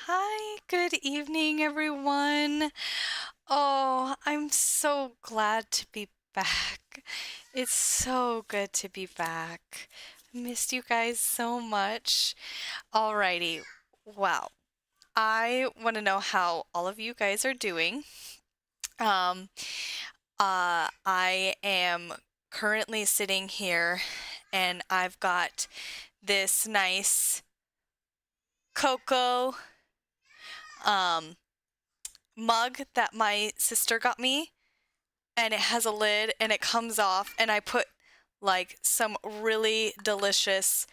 Hi, good evening, everyone. Oh, I'm so glad to be back. It's so good to be back. Missed you guys so much. Alrighty, well, I want to know how all of you guys are doing. Um, I am currently sitting here and I've got this nice cocoa um mug that my sister got me, and it has a lid and it comes off, and I put like some really delicious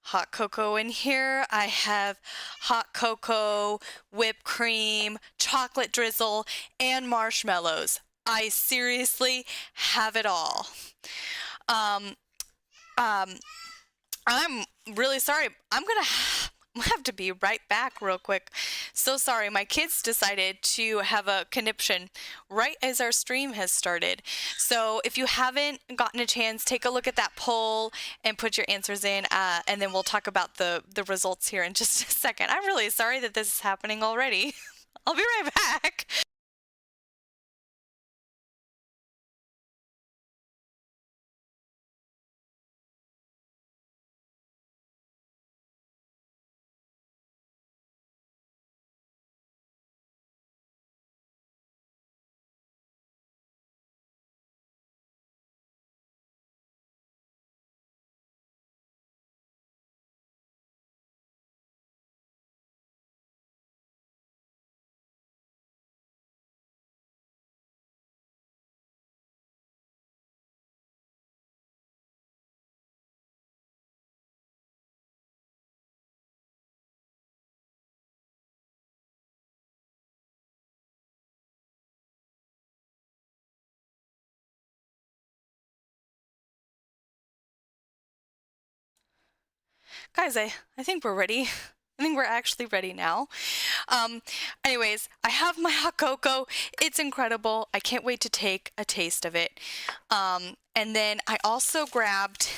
hot cocoa in here. I have hot cocoa, whipped cream, chocolate drizzle, and marshmallows. I seriously have it all. Um, um, I'm really sorry. I'm gonna have to be right back real quick. So sorry, my kids decided to have a conniption right as our stream has started. So if you haven't gotten a chance, take a look at that poll and put your answers in, and then we'll talk about the results here in just a second. I'm really sorry that this is happening already. I'll be right back. Guys, I think we're ready. I think we're actually ready now. Um, Anyways, I have my hot cocoa. It's incredible. I can't wait to take a taste of it. And then I also grabbed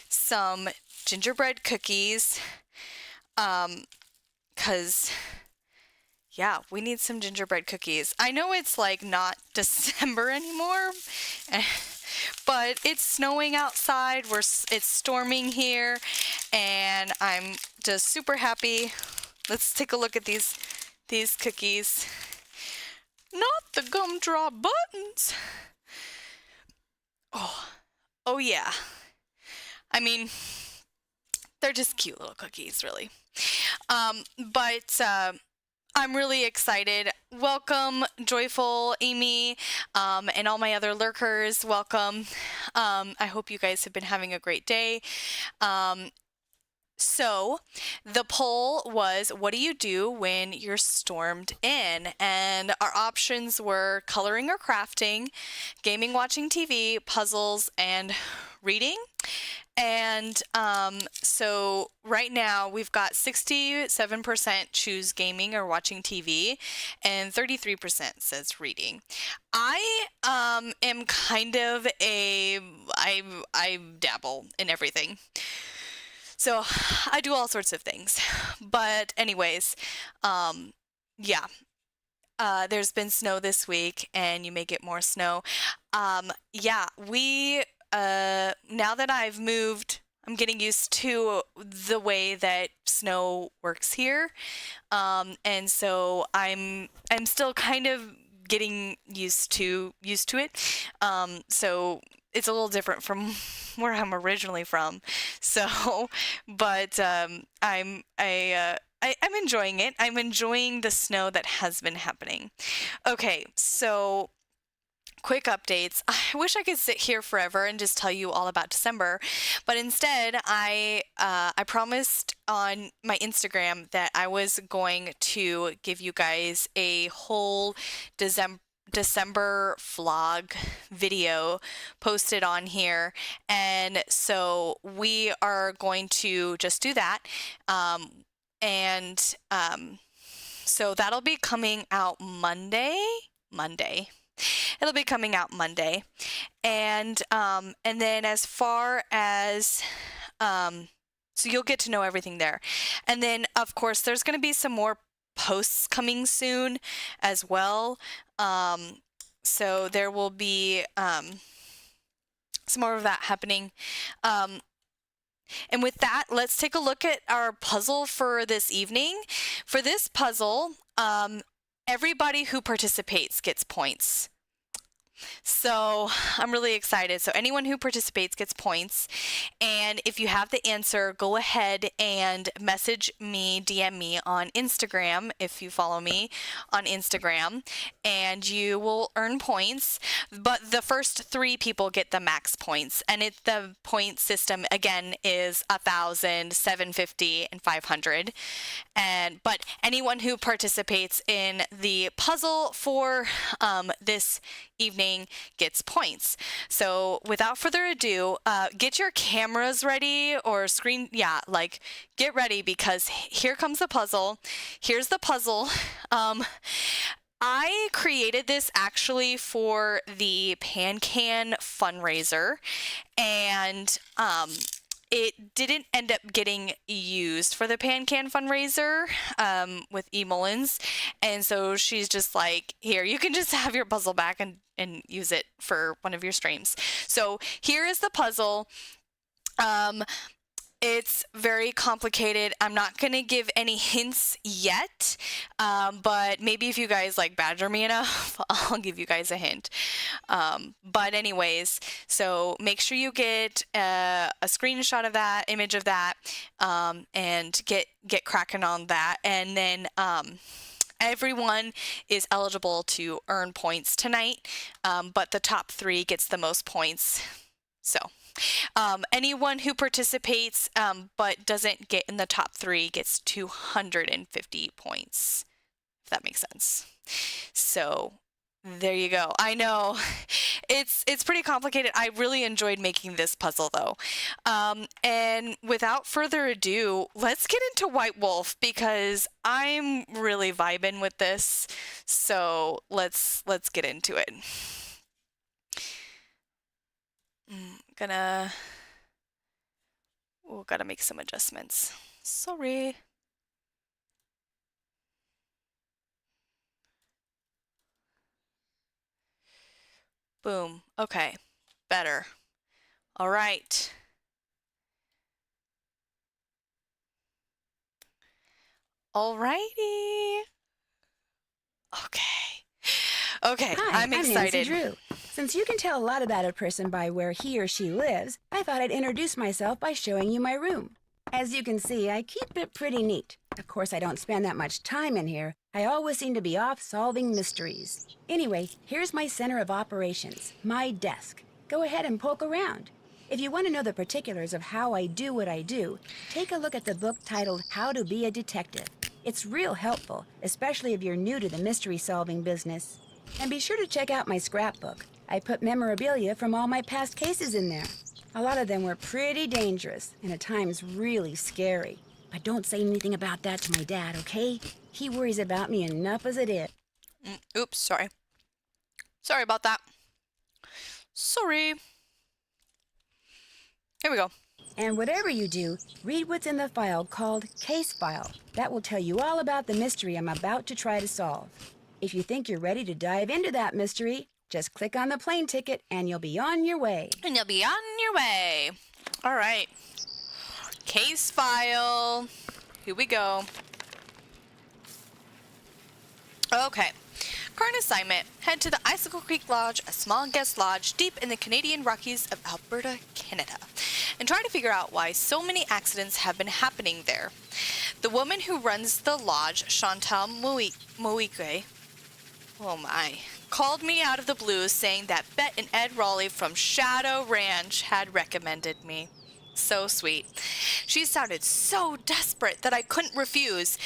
some gingerbread cookies. Cause yeah, we need some gingerbread cookies. I know it's like not December anymore, but it's snowing outside. It's storming here, and I'm just super happy. Let's take a look at these cookies. Not the gumdrop buttons. Oh yeah. I mean, they're just cute little cookies, really. But I'm really excited. Welcome, Joyful, Amy, and all my other lurkers. Welcome. I hope you guys have been having a great day. So the poll was, what do you do when you're stormed in? And our options were coloring or crafting, gaming, watching TV, puzzles, and reading. And so right now we've got 67% choose gaming or watching TV, and 33% says reading. I am kind of I dabble in everything. So I do all sorts of things. But anyways, yeah. There's been snow this week, and you may get more snow. Yeah, now that I've moved, I'm getting used to the way that snow works here. And so I'm still kind of getting used to it. So it's a little different from where I'm originally from. So, but I'm enjoying it. I'm enjoying the snow that has been happening. Okay, so quick updates. I wish I could sit here forever and just tell you all about December, but instead I promised on my Instagram that I was going to give you guys a whole December vlog video posted on here, and so we are going to just do that, so that'll be coming out Monday. It'll be coming out Monday. And then as far as, so you'll get to know everything there. And then, of course, there's going to be some more posts coming soon as well. So there will be some more of that happening. And with that, let's take a look at our puzzle for this evening. For this puzzle, everybody who participates gets points. So I'm really excited. So anyone who participates gets points. And if you have the answer, go ahead and message me, DM me on Instagram if you follow me on Instagram, and you will earn points. But the first 3 people get the max points. And the point system again is 1,000, 750, and 500. But anyone who participates in the puzzle for this evening gets points. So without further ado, get your cameras ready or get ready, because here comes the puzzle. Here's the puzzle. I created this actually for the PanCan fundraiser, and it didn't end up getting used for the PanCan fundraiser with E. Mullins. And so she's just like, here, you can just have your puzzle back and use it for one of your streams. So here is the puzzle. It's very complicated. I'm not going to give any hints yet, but maybe if you guys like badger me enough, I'll give you guys a hint. But anyways, so make sure you get a screenshot of that, image of that, and get cracking on that. And then everyone is eligible to earn points tonight, but the top 3 gets the most points. So anyone who participates but doesn't get in the top 3 gets 250 points, if that makes sense. So there you go. I know it's pretty complicated. I really enjoyed making this puzzle though. And without further ado, let's get into White Wolf, because I'm really vibing with this. So let's get into it. Gotta make some adjustments. Sorry. Boom. Okay. Better. All right. Alrighty. Okay. Hi, I'm excited. I'm Nancy Drew. Since you can tell a lot about a person by where he or she lives, I thought I'd introduce myself by showing you my room. As you can see, I keep it pretty neat. Of course, I don't spend that much time in here. I always seem to be off solving mysteries. Anyway, here's my center of operations, my desk. Go ahead and poke around. If you want to know the particulars of how I do what I do, take a look at the book titled How to Be a Detective. It's real helpful, especially if you're new to the mystery-solving business. And be sure to check out my scrapbook. I put memorabilia from all my past cases in there. A lot of them were pretty dangerous, and at times really scary. But don't say anything about that to my dad, okay? He worries about me enough as it is. Oops, sorry. Sorry about that. Sorry. Here we go. And whatever you do, read what's in the file called Case File. That will tell you all about the mystery I'm about to try to solve. If you think you're ready to dive into that mystery, just click on the plane ticket and you'll be on your way. All right. Case file. Here we go. Okay. Current assignment. Head to the Icicle Creek Lodge, a small guest lodge deep in the Canadian Rockies of Alberta, Canada, and try to figure out why so many accidents have been happening there. The woman who runs the lodge, Chantal Moike, oh my, called me out of the blue saying that Bet and Ed Raleigh from Shadow Ranch had recommended me. So sweet. She sounded so desperate that I couldn't refuse.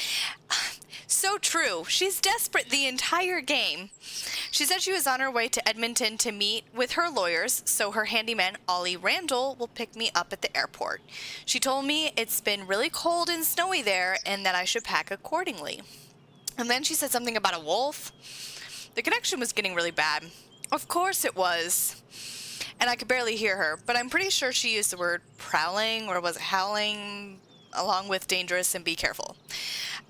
So true. She's desperate the entire game. She said she was on her way to Edmonton to meet with her lawyers, so her handyman, Ollie Randall, will pick me up at the airport. She told me it's been really cold and snowy there and that I should pack accordingly. And then she said something about a wolf. The connection was getting really bad. Of course it was. And I could barely hear her, but I'm pretty sure she used the word prowling, or was it howling, along with dangerous and be careful.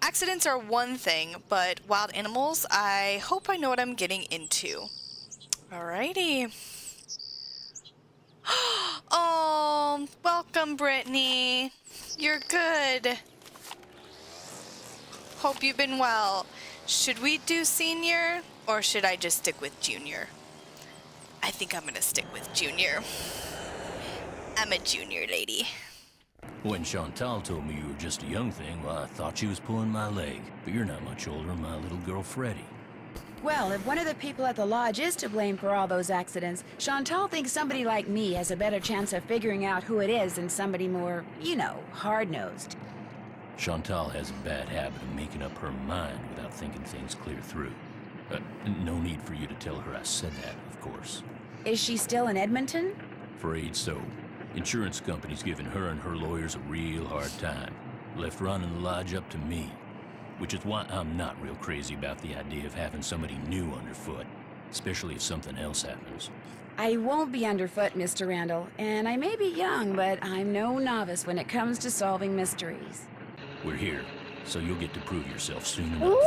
Accidents are one thing, but wild animals, I hope I know what I'm getting into. Alrighty. Oh, welcome, Brittany. You're good. Hope you've been well. Should we do senior, or should I just stick with junior? I think I'm gonna stick with junior. I'm a junior lady. When Chantal told me you were just a young thing, well, I thought she was pulling my leg. But you're not much older than my little girl, Freddie. Well, if one of the people at the lodge is to blame for all those accidents, Chantal thinks somebody like me has a better chance of figuring out who it is than somebody more, you know, hard-nosed. Chantal has a bad habit of making up her mind without thinking things clear through. No need for you to tell her I said that, of course. Is she still in Edmonton? Afraid so. Insurance company's giving her and her lawyers a real hard time. Left running the lodge up to me. Which is why I'm not real crazy about the idea of having somebody new underfoot. Especially if something else happens. I won't be underfoot, Mr. Randall, and I may be young, but I'm no novice when it comes to solving mysteries. We're here, so you'll get to prove yourself soon enough.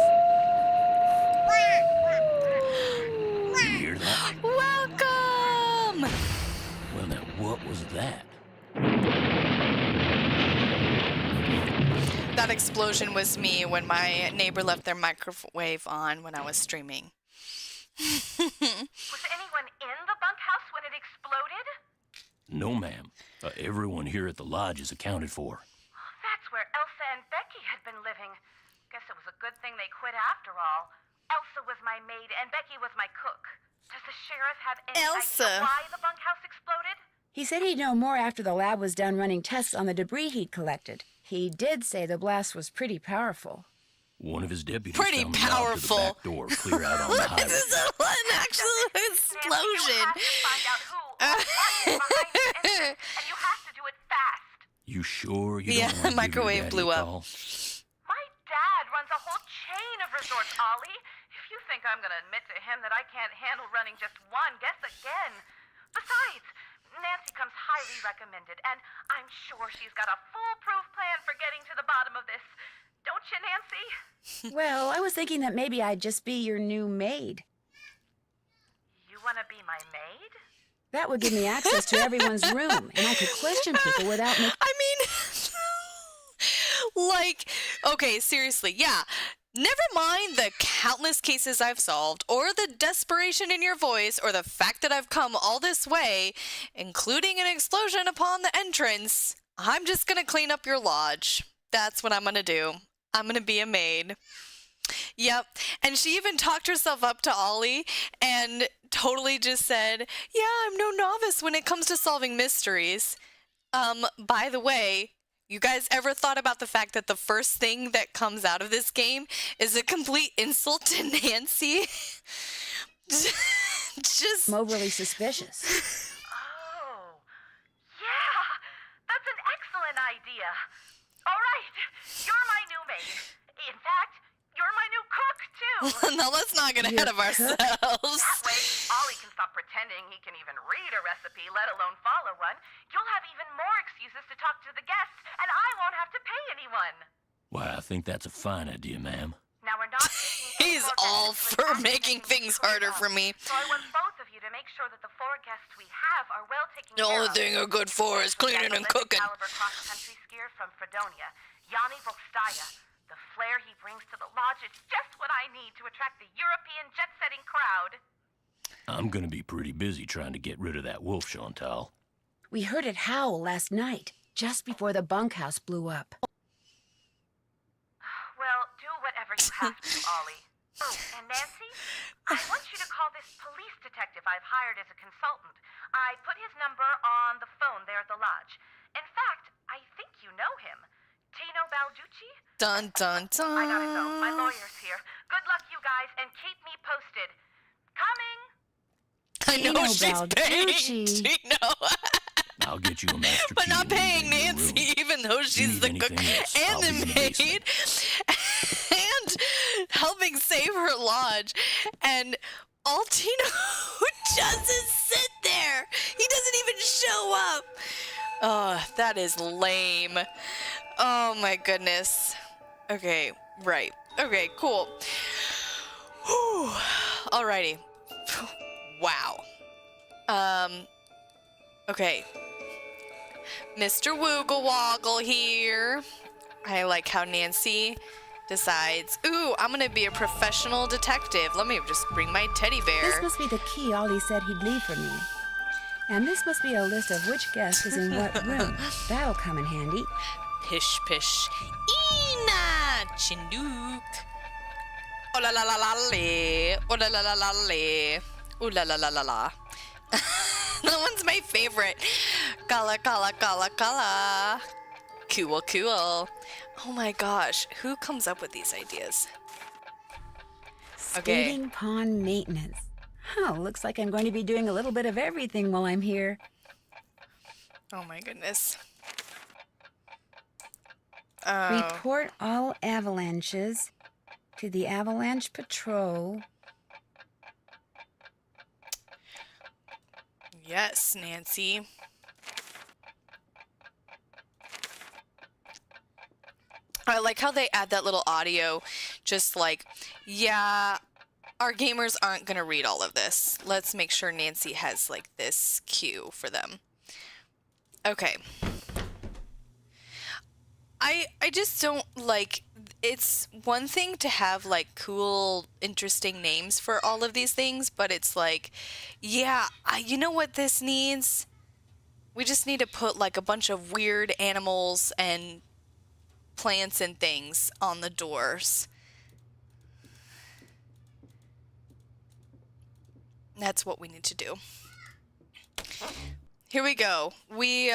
You hear that? Welcome! Well, now, what was that? That explosion was me when my neighbor left their microwave on when I was streaming. Was anyone in the bunkhouse when it exploded? No, ma'am. Everyone here at the lodge is accounted for. That's where Elsa and Becky had been living. Guess it was a good thing they quit after all. Elsa was my maid and Becky was my cook. Does the sheriff have any idea why the bunkhouse exploded? He said he'd know more after the lab was done running tests on the debris he'd collected. He did say the blast was pretty powerful. One of his deputies Pretty found him out to the powerful. back door, clear out on the highway. This is an actual explosion. You have to find out who or what is behind the incident, and you have to do it fast. You sure you Yeah, don't want to microwave give blew your up. daddy a call? My dad runs a whole chain of resorts, Ollie. If you think I'm going to admit to him that I can't handle running just one, guess again. Besides, Nancy comes highly recommended, and I'm sure she's got a foolproof plan for getting to the bottom of this. Don't you, Nancy? Well, I was thinking that maybe I'd just be your new maid. You want to be my maid? That would give me access to everyone's room, and I could question people without making... I mean, like, okay, seriously, yeah. Never mind the countless cases I've solved, or the desperation in your voice, or the fact that I've come all this way, including an explosion upon the entrance. I'm just gonna clean up your lodge. That's what I'm gonna do. I'm gonna be a maid. Yep. And she even talked herself up to Ollie and totally just said, yeah, I'm no novice when it comes to solving mysteries. By the way, you guys ever thought about the fact that the first thing that comes out of this game is a complete insult to Nancy? Just... I'm overly suspicious. Oh, yeah, that's an excellent idea. All right, you're my new maid. In fact, you're my new cook, too. Now let's not get ahead of ourselves. That way, Ollie can stop pretending he can even read a recipe, let alone follow one. You'll have even more excuses to talk to the guests, and I won't have to pay anyone. Why, I think that's a fine idea, ma'am. Now, we're not taking any He's more all guests for without making getting things cleared harder up. for me. So I want both of you to make sure that the 4 guests we have are well taken The care only of. thing they're good for is cleaning and cooking. Caliber cross-country skier from Fredonia, Yanni Volstaya. The flair he brings to the lodge is just what I need to attract the European jet-setting crowd. I'm gonna be pretty busy trying to get rid of that wolf, Chantal. We heard it howl last night, just before the bunkhouse blew up. Well, do whatever you have to, Ollie. Oh, and Nancy, I want you to call this I've hired as a consultant. I put his number on the phone there at the lodge. In fact, I think you know him. Tino Balducci? Dun dun dun. I gotta go. My lawyer's here. Good luck, you guys, and keep me posted. Coming! I know Tino she's paying Balducci. Tino. I'll get you a master But key not when you paying get in your Nancy, room. even though she's the need cook anything else, and I'll the be in the maid, and helping save her lodge. And all Tino does is sit there. He doesn't even show up. Oh, that is lame. Oh my goodness. Okay, right. Okay, cool. Whew. Alrighty. Wow. Okay. Mr. Woogle Woggle here. I like how Nancy decides, ooh, I'm gonna be a professional detective. Let me just bring my teddy bear. This must be the key Ollie said he'd leave for me. And this must be a list of which guest is in what room. That'll come in handy. Pish pish. Ina Chinook. Oh la la la la le. Oh la la la la le. Ooh la la la la la. That one's my favorite. Kala kala kala kala. Cool cool. Oh my gosh, who comes up with these ideas? Okay. Skating pond maintenance. Oh, looks like I'm going to be doing a little bit of everything while I'm here. Oh my goodness. Oh. Report all avalanches to the Avalanche Patrol. Yes, Nancy. I like how they add that little audio, just like, yeah, our gamers aren't going to read all of this. Let's make sure Nancy has, like, this cue for them. Okay. I just don't, like, it's one thing to have, like, cool, interesting names for all of these things, but it's like, yeah, you know what this needs? We just need to put, like, a bunch of weird animals and plants and things on the doors. That's what we need to do. Here we go. We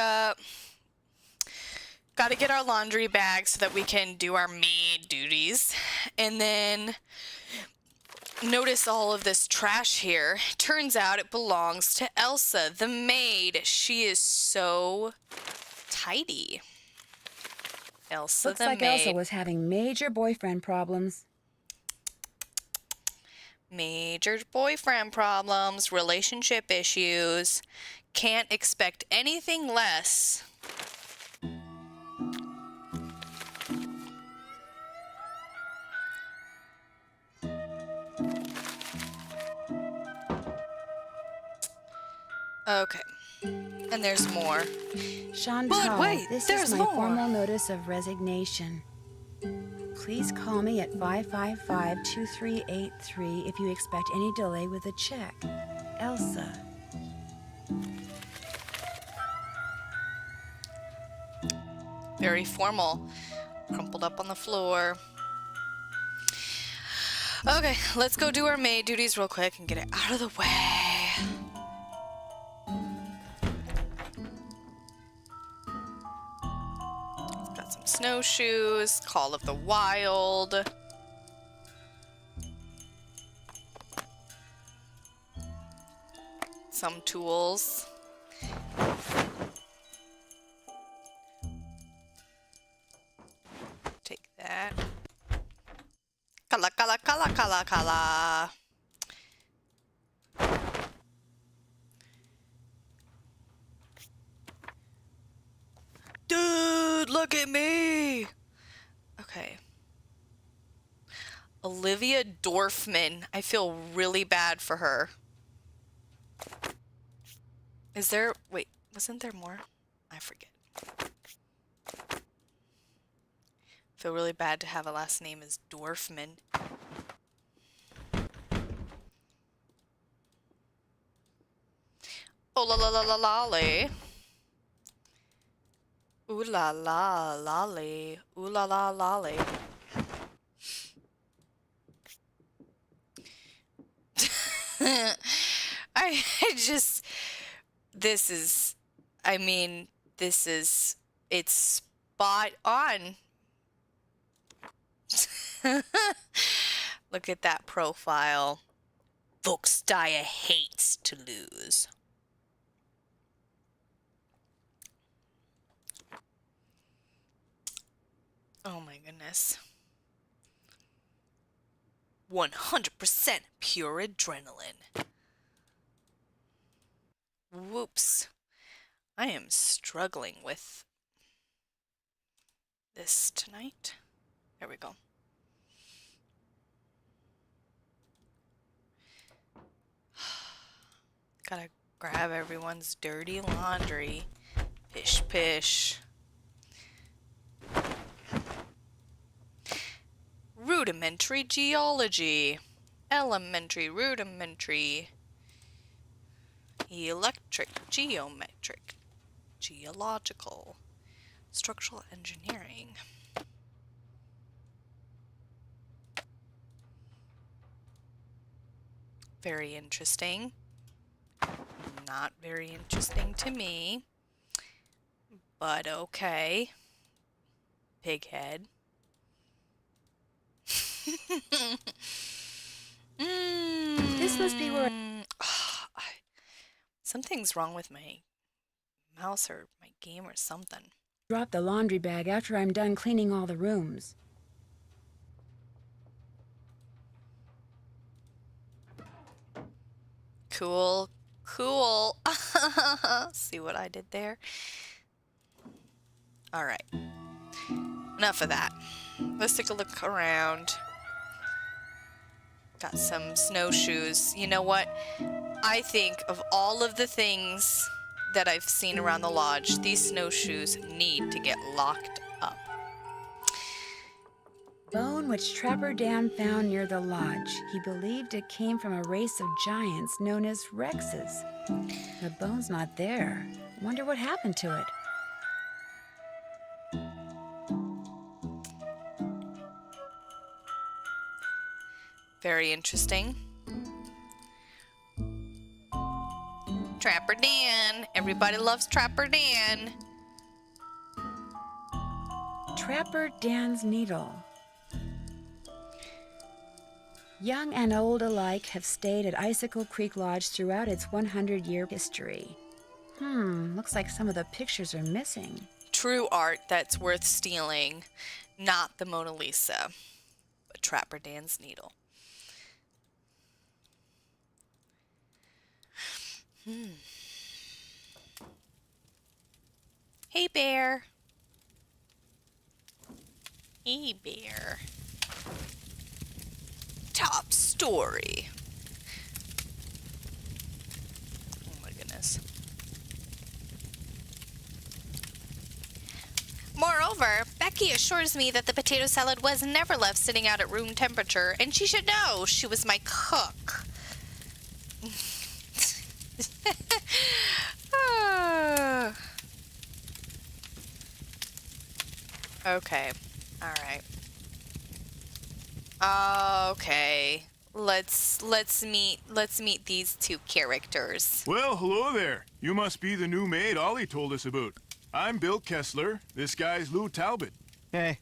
got to get our laundry bag so that we can do our maid duties. And then notice all of this trash here. Turns out it belongs to Elsa, the maid. She is so tidy. Elsa Looks the like maid. Elsa was having major boyfriend problems. Major boyfriend problems, relationship issues. Can't expect anything less. Okay. And there's more. Chantal, But wait, this there's is my more. formal notice of resignation. Please call me at 555-2383 if you expect any delay with a check. Elsa. Very formal. Crumpled up on the floor. Okay, let's go do our maid duties real quick and get it out of the way. Got some snowshoes, Call of the Wild. Some tools. Take that. Kala kala kala kala kala. Dude, look at me. Okay. Olivia Dorfman. I feel really bad for her. Is there... Wait, wasn't there more? I forget. Feel really bad to have a last name as Dorfman. Oh la la la la lolly. Ooh la la lolly. Ooh la la lolly. I I just, this is, I mean, this is, it's spot on. Look at that profile. Folks Dyer hates to lose. Oh my goodness. 100% pure adrenaline. Whoops. I am struggling with this tonight. There we go. Gotta grab everyone's dirty laundry. Pish pish. Rudimentary geology. Elementary, rudimentary. Electric, geometric, geological, structural engineering. Very interesting. Not very interesting to me, but okay. Pig head. This must be where... Something's wrong with my mouse or my game or something. Drop the laundry bag after I'm done cleaning all the rooms. Cool, cool. See what I did there? All right. Enough of that. Let's take a look around. Got some snowshoes. You know what? I think of all of the things that I've seen around the lodge, these snowshoes need to get locked up. Bone which Trapper Dan found near the lodge. He believed it came from a race of giants known as Rexes. The bone's not there. Wonder what happened to it. Very interesting. Trapper Dan. Everybody loves Trapper Dan. Trapper Dan's needle. Young and old alike have stayed at Icicle Creek Lodge throughout its 100-year history. Looks like some of the pictures are missing. True art that's worth stealing. Not the Mona Lisa, but Trapper Dan's needle. Hey, bear. Hey, bear. Top story. Oh my goodness. Moreover, Becky assures me that the potato salad was never left sitting out at room temperature, and she should know she was my cook. Okay. All right. Okay. Let's meet these two characters. Well, hello there. You must be the new maid Ollie told us about. I'm Bill Kessler. This guy's Lou Talbot. Hey.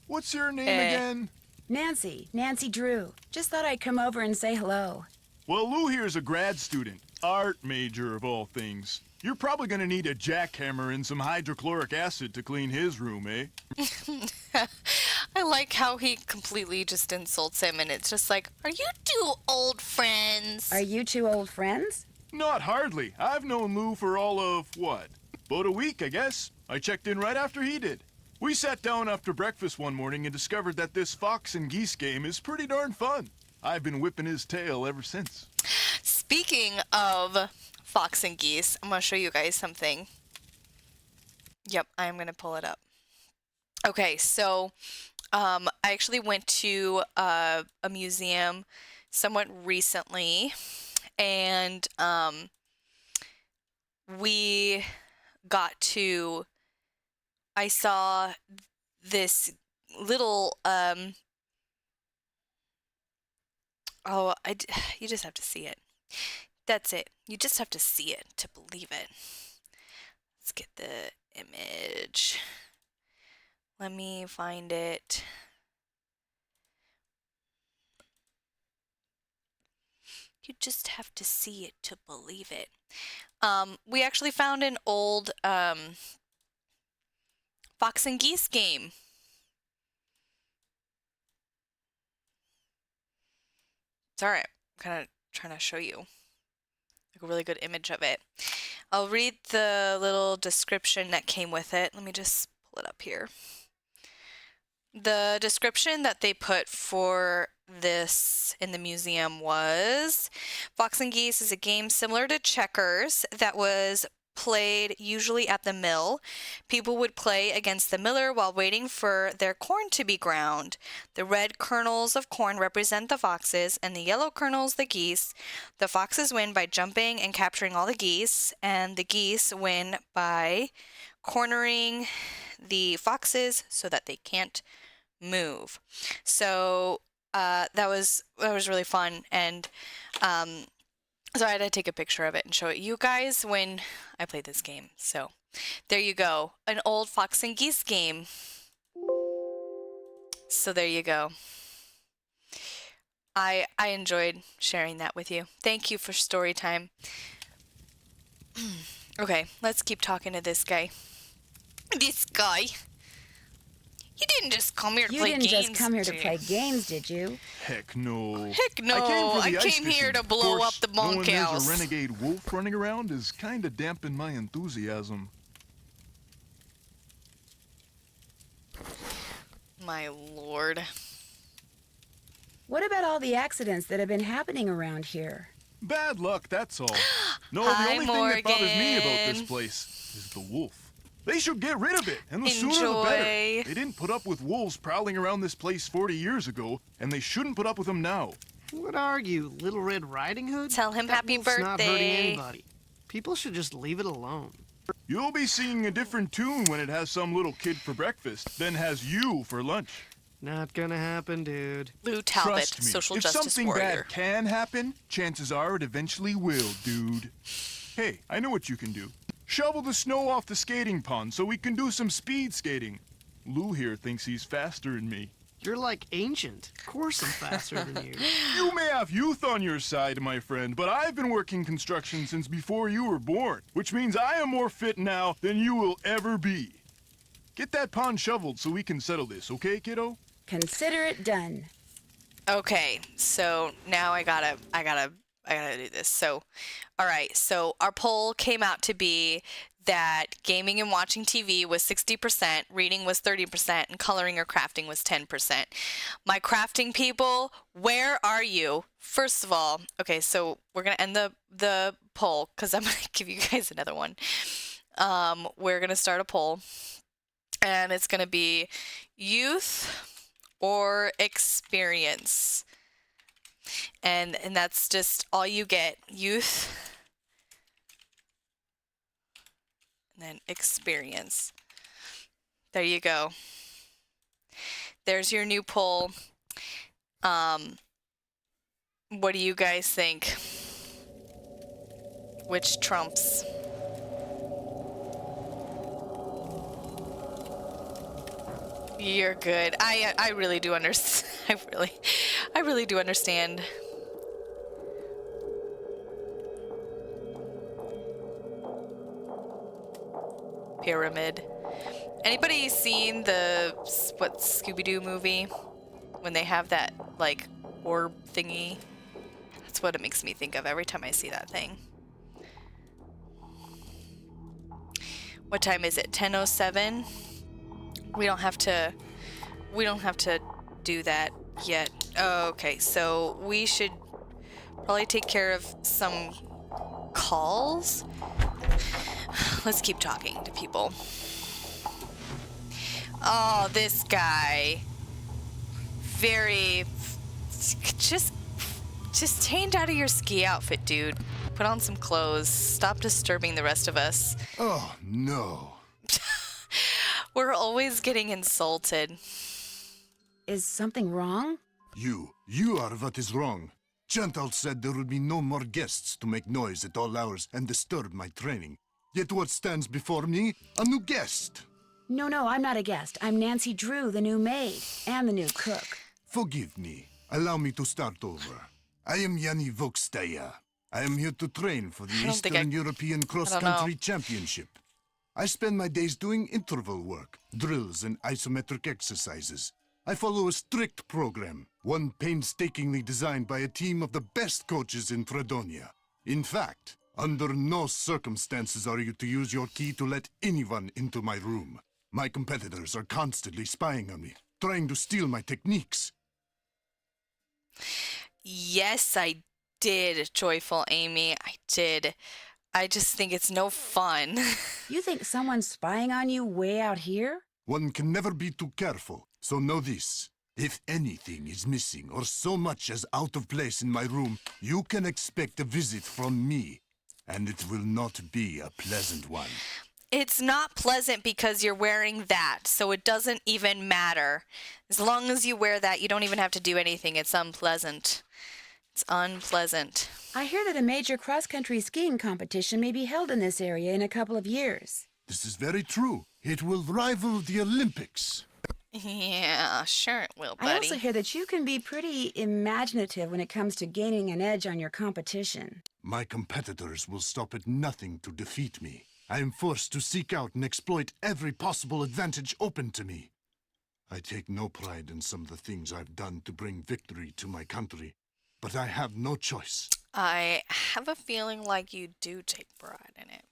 What's your name Hey. again? Nancy Drew. Just thought I'd come over and say hello. Well, Lou here's a grad student. Art major of all things. You're probably gonna need a jackhammer and some hydrochloric acid to clean his room, eh? I like how he completely just insults him, and it's just like, are you two old friends? Are you two old friends? Not hardly. I've known Lou for all of, what? About a week, I guess. I checked in right after he did. We sat down after breakfast one morning and discovered that this fox and geese game is pretty darn fun. I've been whipping his tail ever since. Speaking of fox and geese, I'm going to show you guys something. Yep, I'm going to pull it up. Okay, so I actually went to a museum somewhat recently, and I saw this little, you just have to see it. That's it. You just have to see it to believe it. Let's get the image. Let me find it. You just have to see it to believe it. We actually found an old Fox and Geese game. It's alright. I'm kind of trying to show you like a really good image of it. I'll read the little description that came with it. Let me just pull it up here. The description that they put for this in the museum was Fox and Geese is a game similar to checkers that was played usually at the mill. People would play against the miller while waiting for their corn to be ground. The red kernels of corn represent the foxes and the yellow kernels the geese. The foxes win by jumping and capturing all the geese, and the geese win by cornering the foxes so that they can't move. So that was really fun, and so I had to take a picture of it and show it you guys when I played this game. So there you go, an old Fox and Geese game. So there you go. I enjoyed sharing that with you. Thank you for story time. Okay, let's keep talking to this guy. This guy. You didn't just come here to play games. You didn't just come here to play games, did you? Heck no. Heck no. I came here to blow up the bunkhouse. Knowing there's a renegade wolf running around is kind of dampened my enthusiasm. My lord. What about all the accidents that have been happening around here? Bad luck, that's all. No, Hi, the only thing that bothers me about this Morgan. place is the wolf. They should get rid of it, and the sooner the Enjoy. better. They didn't put up with wolves prowling around this place 40 years ago, and they shouldn't put up with them now. What are you, Little Red Riding Hood? Tell him That happy wolf's not hurting birthday. anybody. People should just leave it alone. You'll be singing a different tune when it has some little kid for breakfast, then has you for lunch. Not gonna happen, dude. Lou Talbot, Trust me, social if justice something warrior. bad can happen, chances are it eventually will, dude. Hey, I know what you can do. Shovel the snow off the skating pond so we can do some speed skating. Lou here thinks he's faster than me. You're like ancient. Of course I'm faster than you. You may have youth on your side, my friend, but I've been working construction since before you were born, which means I am more fit now than you will ever be. Get that pond shoveled so we can settle this, okay, kiddo? Consider it done. Okay, so now I gotta do this. So, all right. So our poll came out to be that gaming and watching TV was 60%, reading was 30%, and coloring or crafting was 10%. My crafting people, where are you? First of all, okay, so we're gonna end the poll because I'm gonna give you guys another one. We're gonna start a poll, and it's gonna be youth or experience. And that's just all you get. Youth and then experience. There you go. There's your new poll. What do you guys think? Which trumps? You're good. I really do understand. I really do understand. Pyramid. Anybody seen the Scooby-Doo movie when they have that like orb thingy? That's what it makes me think of every time I see that thing. What time is it? 10:07. We don't have to do that yet. Oh, okay, so we should probably take care of some calls. Let's keep talking to people. Oh, this guy. Very just change out of your ski outfit, dude. Put on some clothes. Stop disturbing the rest of us. Oh, no. We're always getting insulted. Is something wrong? You are what is wrong. Chantal said there would be no more guests to make noise at all hours and disturb my training. Yet what stands before me? A new guest. No, I'm not a guest. I'm Nancy Drew, the new maid, and the new cook. Forgive me. Allow me to start over. I am Yanni Vokstaya. I am here to train for the I don't think Eastern European know. Cross-Country Championship. I spend my days doing interval work, drills, and isometric exercises. I follow a strict program, one painstakingly designed by a team of the best coaches in Fredonia. In fact, under no circumstances are you to use your key to let anyone into my room. My competitors are constantly spying on me, trying to steal my techniques. Yes, I did, Joyful Amy. I did. I just think it's no fun. You think someone's spying on you way out here? One can never be too careful, so know this. If anything is missing or so much as out of place in my room, you can expect a visit from me, and it will not be a pleasant one. It's not pleasant because you're wearing that, so it doesn't even matter. As long as you wear that, you don't even have to do anything. It's unpleasant. It's unpleasant. I hear that a major cross-country skiing competition may be held in this area in a couple of years. This is very true. It will rival the Olympics. Yeah, sure it will, I buddy. also hear that you can be pretty imaginative when it comes to gaining an edge on your competition. My competitors will stop at nothing to defeat me. I am forced to seek out and exploit every possible advantage open to me. I take no pride in some of the things I've done to bring victory to my country, but I have no choice. I have a feeling like you do take pride in it.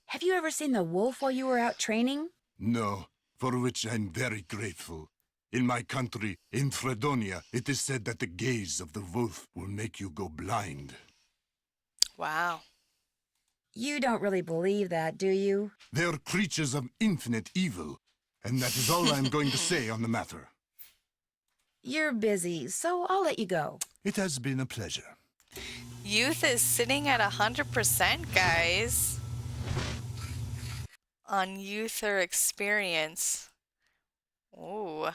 Have you ever seen the wolf while you were out training? No, for which I'm very grateful. In my country, in Fredonia, it is said that the gaze of the wolf will make you go blind. Wow. You don't really believe that, do you? They are creatures of infinite evil, and that is all I'm going to say on the matter. You're busy, so I'll let you go. It has been a pleasure. Youth is sitting at 100%, guys. On youth or experience. Ooh.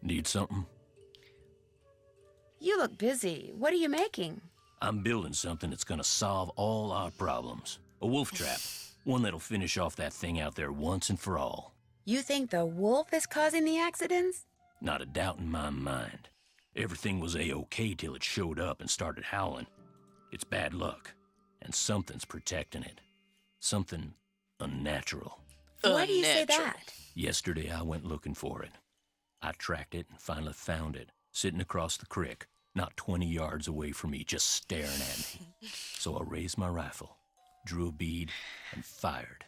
Need something? You look busy. What are you making? I'm building something that's gonna solve all our problems. A wolf trap. One that'll finish off that thing out there once and for all. You think the wolf is causing the accidents? Not a doubt in my mind. Everything was A-OK till it showed up and started howling. It's bad luck, and something's protecting it. Something unnatural. Why do you say Unnatural. that? Yesterday I went looking for it. I tracked it and finally found it, sitting across the creek, not 20 yards away from me, just staring at me. So I raised my rifle, drew a bead, and fired.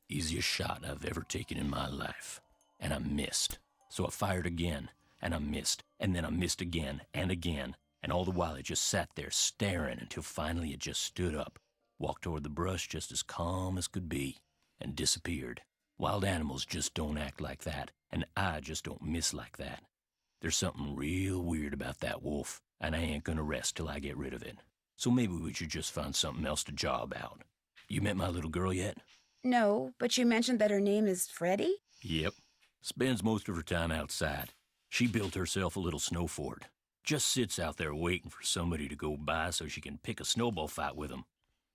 Easiest shot I've ever taken in my life. And I missed. So I fired again, and I missed, and then I missed again, and all the while it just sat there staring until finally it just stood up, walked toward the brush just as calm as could be, and disappeared. Wild animals just don't act like that, and I just don't miss like that. There's something real weird about that wolf, and I ain't gonna rest till I get rid of it. So maybe we should just find something else to job out. You met my little girl yet? No, but you mentioned that her name is Freddie? Yep. Spends most of her time outside. She built herself a little snow fort. Just sits out there waiting for somebody to go by so she can pick a snowball fight with them.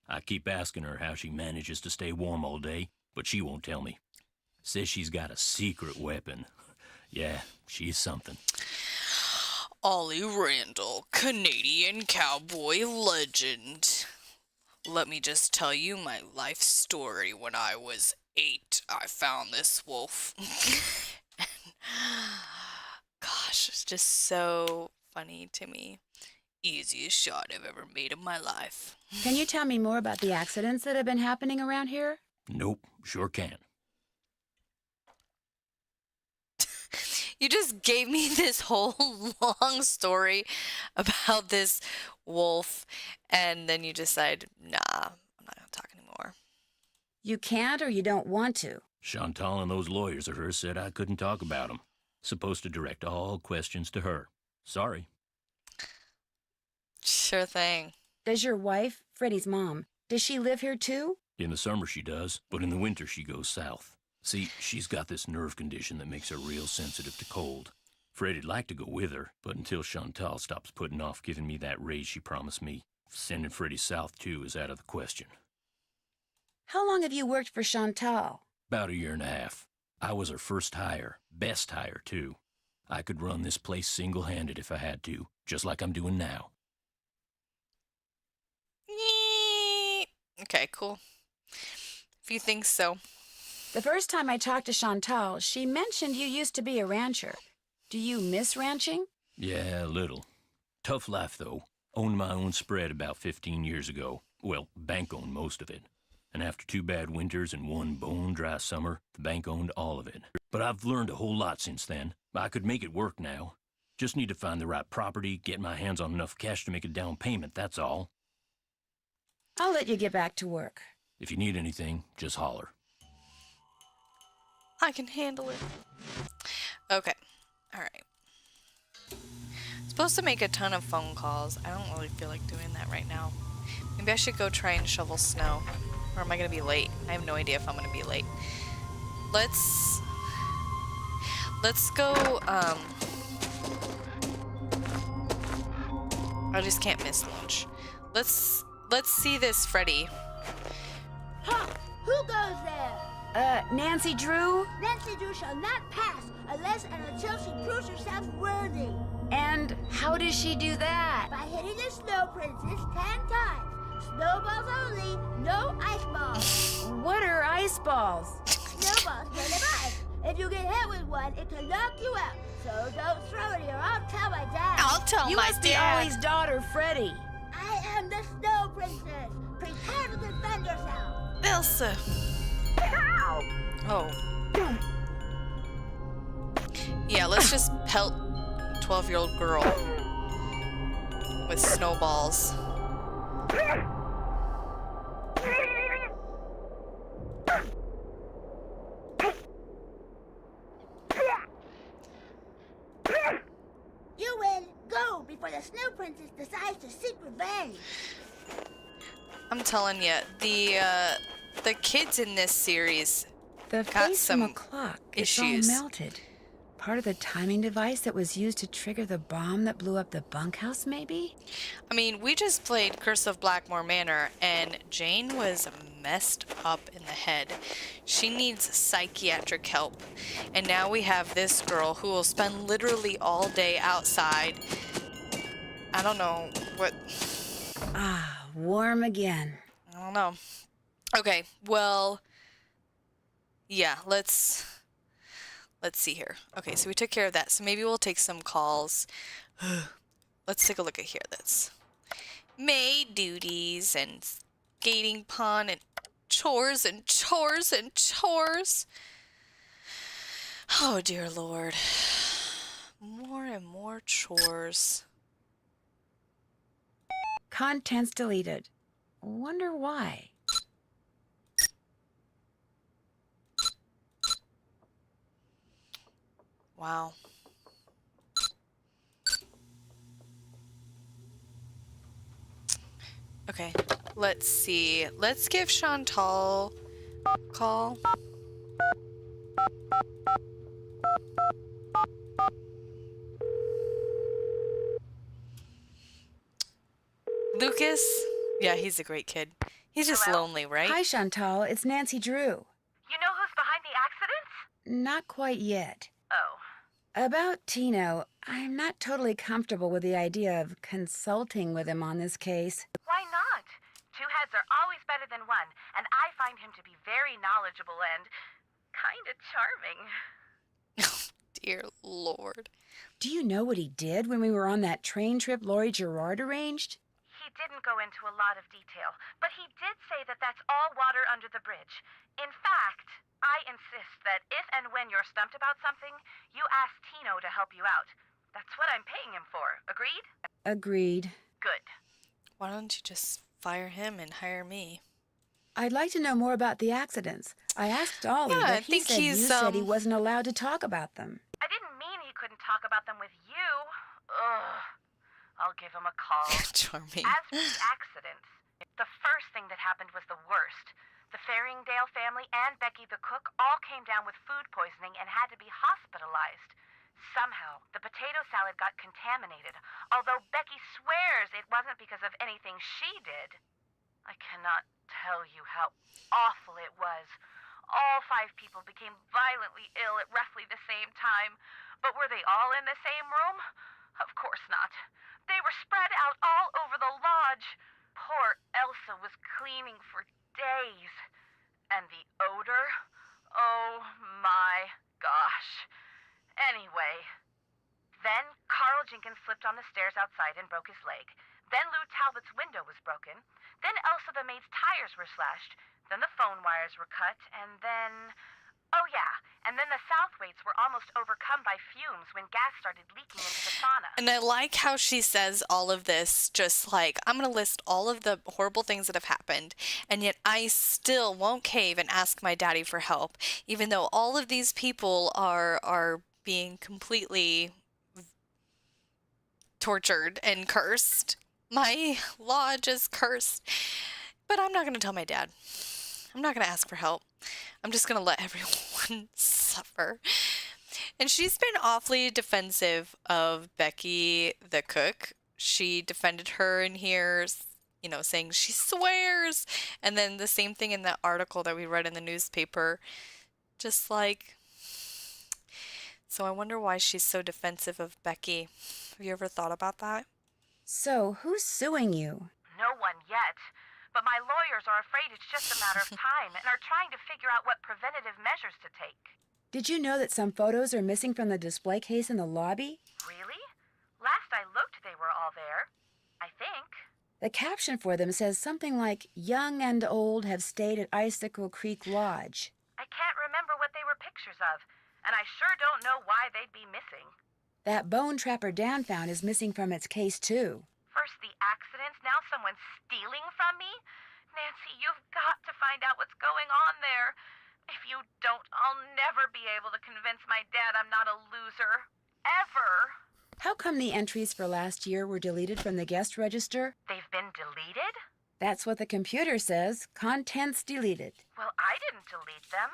I keep asking her how she manages to stay warm all day, but she won't tell me. Says she's got a secret weapon. Yeah, she's something. Ollie Randall, Canadian cowboy legend. Let me just tell you my life story. When I was 8, I found this wolf. Gosh, it's just so funny to me. Easiest shot I've ever made in my life. Can you tell me more about the accidents that have been happening around here? Nope, sure can. You just gave me this whole long story about this wolf, and then you decide, nah, I'm not gonna talk anymore. You can't or you don't want to. Chantal and those lawyers of hers said I couldn't talk about them. Supposed to direct all questions to her. Sorry. Sure thing. Does your wife, Freddie's mom, does she live here too? In the summer she does, but in the winter she goes south. See, she's got this nerve condition that makes her real sensitive to cold. Freddie'd like to go with her, but until Chantal stops putting off giving me that raise she promised me, sending Freddie south too is out of the question. How long have you worked for Chantal? About a year and a half. I was her first hire, best hire too. I could run this place single-handed if I had to, just like I'm doing now. Yee. Okay, cool. If you think so. The first time I talked to Chantal, she mentioned you used to be a rancher. Do you miss ranching? Yeah, a little. Tough life, though. Owned my own spread about 15 years ago. Well, bank owned most of it. And after 2 bad winters and 1 bone-dry summer, the bank owned all of it. But I've learned a whole lot since then. I could make it work now. Just need to find the right property, get my hands on enough cash to make a down payment, that's all. I'll let you get back to work. If you need anything, just holler. I can handle it. Okay. Alright. Supposed to make a ton of phone calls. I don't really feel like doing that right now. Maybe I should go try and shovel snow. Or am I going to be late? I have no idea if I'm going to be late. Let's go, I just can't miss lunch. Let's see this Freddy. Ha! Who goes there? Nancy Drew? Nancy Drew shall not pass unless and until she proves herself worthy. And how does she do that? By hitting the snow princess 10 times. Snowballs only, no ice balls. What are ice balls? Snowballs made of ice. If you get hit with one, it can knock you out. So don't throw it or I'll tell my dad. I'll tell You my must be dad. Ollie's daughter, Freddie. I am the snow princess. Prepare to defend yourself. Elsa. Oh. Yeah, let's just pelt 12-year-old girl with snowballs. You win. Go before the snow princess decides to seek revenge. I'm telling you, the kids in this series The got face some from a clock issues. is all melted. Part of the timing device that was used to trigger the bomb that blew up the bunkhouse, maybe? I mean, we just played Curse of Blackmore Manor, and Jane was messed up in the head. She needs psychiatric help. And now we have this girl who will spend literally all day outside. I don't know what... Ah, warm again. I don't know. Okay, well... Yeah, let's see here. Okay, so we took care of that. So maybe we'll take some calls. Let's take a look at here. That's maid duties and skating pond and chores and chores and chores. Oh, dear Lord. More and more chores. Contents deleted. Wonder why. Wow. Okay, let's see. Let's give Chantal a call. Lucas? Yeah, he's a great kid. He's just Hello? lonely, right? Hi, Chantal. It's Nancy Drew. You know who's behind the accident? Not quite yet. Oh. About Tino, I'm not totally comfortable with the idea of consulting with him on this case. Why not? 2 heads are always better than 1, and I find him to be very knowledgeable and kind of charming. Dear Lord. Do you know what he did when we were on that train trip Laurie Gerard arranged? He didn't go into a lot of detail, but he did say that that's all water under the bridge. In fact, I insist that if and when you're stumped about something, you ask Tino to help you out. That's what I'm paying him for. Agreed? Agreed. Good. Why don't you just fire him and hire me? I'd like to know more about the accidents. I asked Ollie, Yeah, I but he think said you he's, said he wasn't allowed to talk about them. I didn't mean he couldn't talk about them with you. Ugh. I'll give him a call. Charming. As for the accidents, the first thing that happened was the worst. The Faringdale family and Becky the cook all came down with food poisoning and had to be hospitalized. Somehow, the potato salad got contaminated, although Becky swears it wasn't because of anything she did. I cannot tell you how awful it was. All 5 people became violently ill at roughly the same time. But were they all in the same room? Of course not. They were spread out all over the lodge. Poor Elsa was cleaning for days. And the odor? Oh my gosh. Anyway, then Carl Jenkins slipped on the stairs outside and broke his leg. Then Lou Talbot's window was broken. Then Elsa the maid's tires were slashed. Then the phone wires were cut. And then... oh yeah, and then the Southwaites were almost overcome by fumes when gas started leaking into the sauna. And I like how she says all of this, just like, I'm going to list all of the horrible things that have happened, and yet I still won't cave and ask my daddy for help, even though all of these people are being completely tortured and cursed. My lodge is cursed. But I'm not going to tell my dad. I'm not going to ask for help. I'm just going to let everyone suffer. And she's been awfully defensive of Becky the cook. She defended her in here, you know, saying she swears. And then the same thing in that article that we read in the newspaper. Just like... so I wonder why she's so defensive of Becky. Have you ever thought about that? So, who's suing you? No one yet. But my lawyers are afraid it's just a matter of time and are trying to figure out what preventative measures to take. Did you know that some photos are missing from the display case in the lobby? Really? Last I looked, they were all there. I think. The caption for them says something like, "Young and old have stayed at Icicle Creek Lodge." I can't remember what they were pictures of, and I sure don't know why they'd be missing. That bone Trapper Dan found is missing from its case, too. First the accidents, now someone's stealing from me? Nancy, you've got to find out what's going on there. If you don't, I'll never be able to convince my dad I'm not a loser. Ever. How come the entries for last year were deleted from the guest register? They've been deleted? That's what the computer says. Contents deleted. Well, I didn't delete them.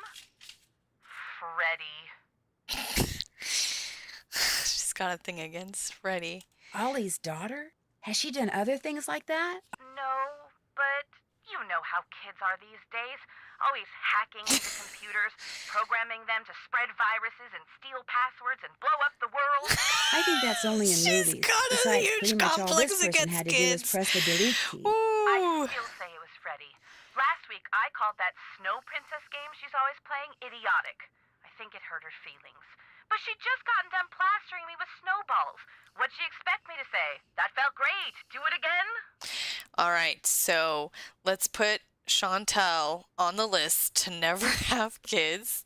Freddie. She's got a thing against Freddie. Ollie's daughter? Has she done other things like that? No, but you know how kids are these days. Always hacking into computers, programming them to spread viruses and steal passwords and blow up the world. I think that's only in She's movies. got a Besides, huge pretty much all complex this person against had to do was kids. press the delete key. Ooh. I still say it was Freddie. Last week, I called that Snow Princess game she's always playing idiotic. I think it hurt her feelings. But she'd just gotten done plastering me with snowballs. What'd she expect me to say? That felt great. Do it again? All right, so let's put Chantel on the list to never have kids.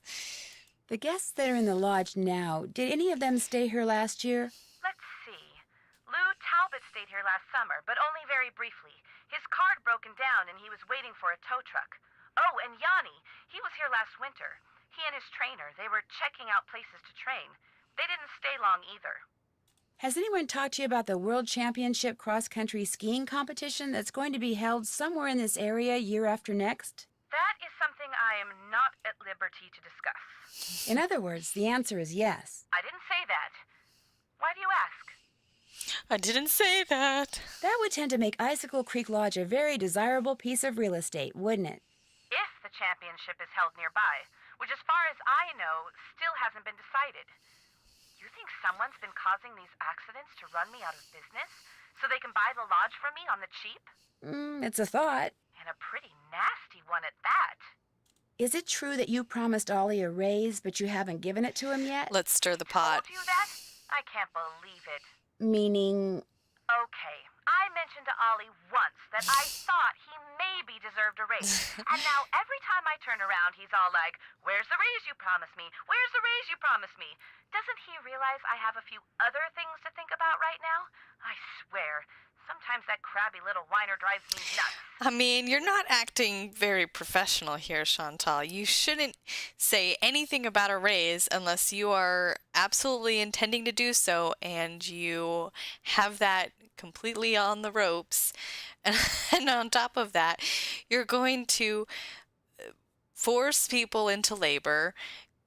The guests that are in the lodge now, did any of them stay here last year? Let's see. Lou Talbot stayed here last summer, but only very briefly. His car had broken down and he was waiting for a tow truck. Oh, and Yanni, he was here last winter. He and his trainer, they were checking out places to train. They didn't stay long either. Has anyone talked to you about the World Championship cross-country skiing competition that's going to be held somewhere in this area year after next? That is something I am not at liberty to discuss. In other words, the answer is yes. I didn't say that. Why do you ask? I didn't say that. That would tend to make Icicle Creek Lodge a very desirable piece of real estate, wouldn't it? If the championship is held nearby, which as far as I know, still hasn't been decided. You think someone's been causing these accidents to run me out of business so they can buy the lodge from me on the cheap? It's a thought. And a pretty nasty one at that. Is it true that you promised Ollie a raise, but you haven't given it to him yet? Let's stir the pot. Told you that? I can't believe it. Meaning... Okay, I mentioned to Ollie once that I thought he maybe deserved a raise. And now every time I turn around, he's all like, "Where's the raise you promised me? Where's the raise you promised me?" Doesn't he realize I have a few other things to think about right now? I swear, sometimes that crabby little whiner drives me nuts. I mean, you're not acting very professional here, Chantal. You shouldn't say anything about a raise unless you are absolutely intending to do so and you have that completely on the ropes. And on top of that, you're going to force people into labor.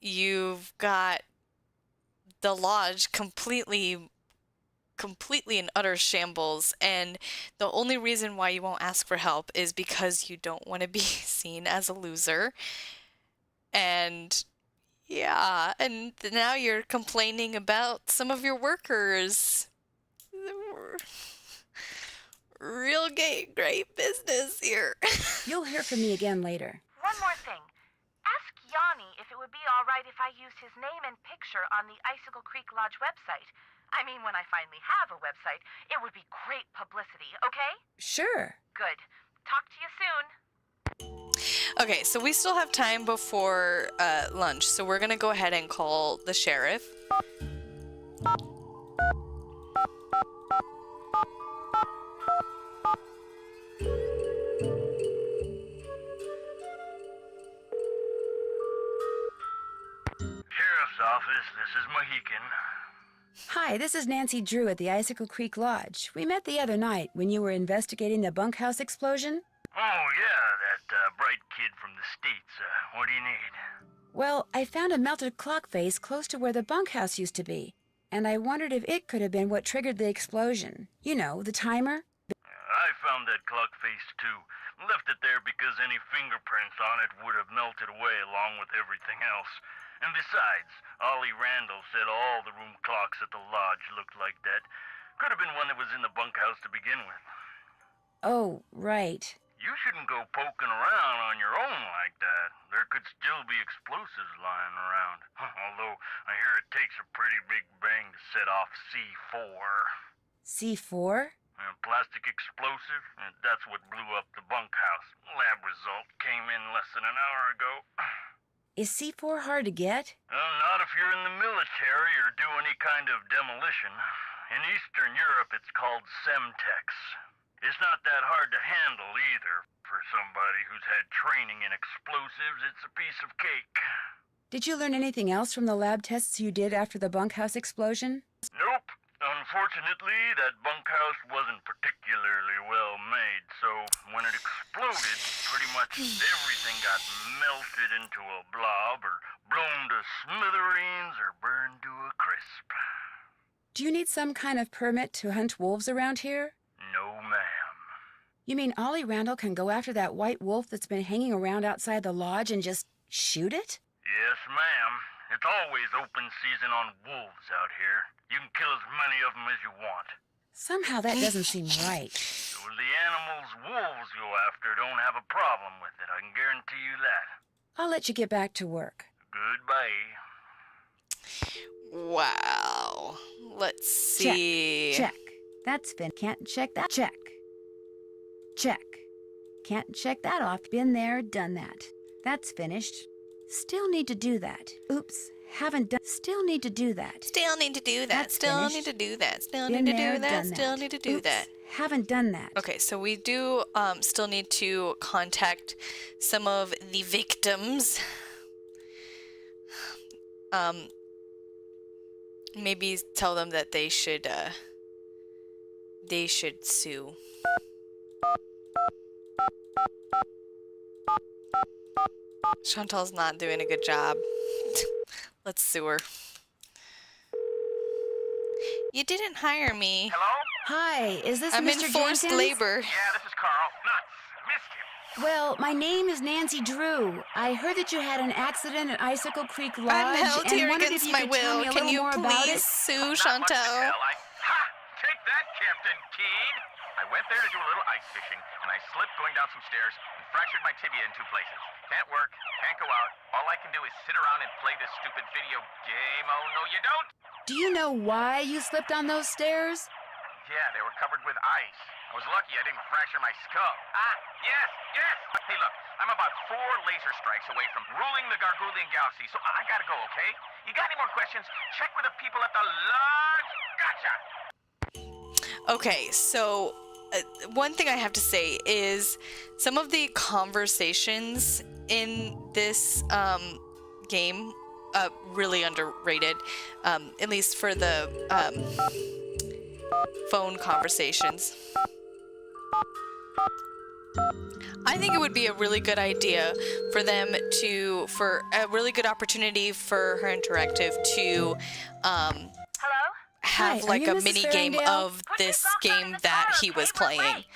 You've got the lodge completely in utter shambles, and the only reason why you won't ask for help is because you don't want to be seen as a loser. And yeah, and now you're complaining about some of your workers. Real great business here. You'll hear from me again later. One more thing. Ask Yanni if it would be all right if I used his name and picture on the Icicle Creek Lodge website. I mean, when I finally have a website, it would be great publicity, okay? Sure. Good. Talk to you soon. Okay, so we still have time before lunch, so we're gonna go ahead and call the sheriff. Sheriff's office, this is Mohican. Hi, this is Nancy Drew at the Icicle Creek Lodge. We met the other night when you were investigating the bunkhouse explosion. Oh, yeah, that bright kid from the States. What do you need? Well, I found a melted clock face close to where the bunkhouse used to be, and I wondered if it could have been what triggered the explosion. You know, the timer. I found that clock face, too. Left it there because any fingerprints on it would have melted away along with everything else. And besides, Ollie Randall said all the room clocks at the lodge looked like that. Could have been one that was in the bunkhouse to begin with. Oh, right. You shouldn't go poking around on your own like that. There could still be explosives lying around. Although, I hear it takes a pretty big bang to set off C4. C4? A plastic explosive? That's what blew up the bunkhouse. Lab result came in less than an hour ago. Is C4 hard to get? Not if you're in the military or do any kind of demolition. In Eastern Europe, it's called Semtex. It's not that hard to handle either. For somebody who's had training in explosives, it's a piece of cake. Did you learn anything else from the lab tests you did after the bunkhouse explosion? Nope. Unfortunately, that bunkhouse wasn't particularly well made, so when it exploded, pretty much everything got melted into a blob or blown to smithereens or burned to a crisp. Do you need some kind of permit to hunt wolves around here? No, ma'am. You mean Ollie Randall can go after that white wolf that's been hanging around outside the lodge and just shoot it? Yes, ma'am. It's always open season on wolves out here. You can kill as many of them as you want. Somehow that doesn't seem right. So the animals wolves go after don't have a problem with it, I can guarantee you that. I'll let you get back to work. Goodbye. Wow. Let's see. Check. That's been. Can't check that. Check. Check. Can't check that off. Been there, done that. That's finished. Still need to do that. Oops. Haven't done. Still need to do that. Still need to do that. That's Still finished. need to do that. Still Been need to there, do that. done Still that. need to do Oops. that. Haven't done that. Okay, so we do still need to contact some of the victims. Maybe tell them that they should sue. Chantal's not doing a good job. Let's sue her. You didn't hire me. Hello? Hi, is this I'm in Mr. forced Jenkins? labor. Yeah, this is Carl. Nuts. Missed you. Well, my name is Nancy Drew. I heard that you had an accident at Icicle Creek Lodge, I'm held and here wondered against if you my could tell will. me a Can little you more about please it. sue Not much to Chantal? tell. Take that, Captain Keene. I went there to do a little ice fishing, and I slipped going down some stairs and fractured my tibia in 2 places. Can't work, can't go out. All I can do is sit around and play this stupid video game. Oh, no, you don't. Do you know why you slipped on those stairs? Yeah, they were covered with ice. I was lucky I didn't fracture my skull. Yes. Hey, look, I'm about 4 laser strikes away from ruling the Gargoulian galaxy, so I gotta go, okay? You got any more questions? Check with the people at the lodge. Gotcha! Okay, so one thing I have to say is some of the conversations in this game really underrated, at least for the phone conversations. I think it would be a really good idea for them to, for a really good opportunity for her interactive to Hello? have Hi, are like you a Mrs. mini game Farringdale? of Put your this socks on in game the that car, he okay? was We're playing. late.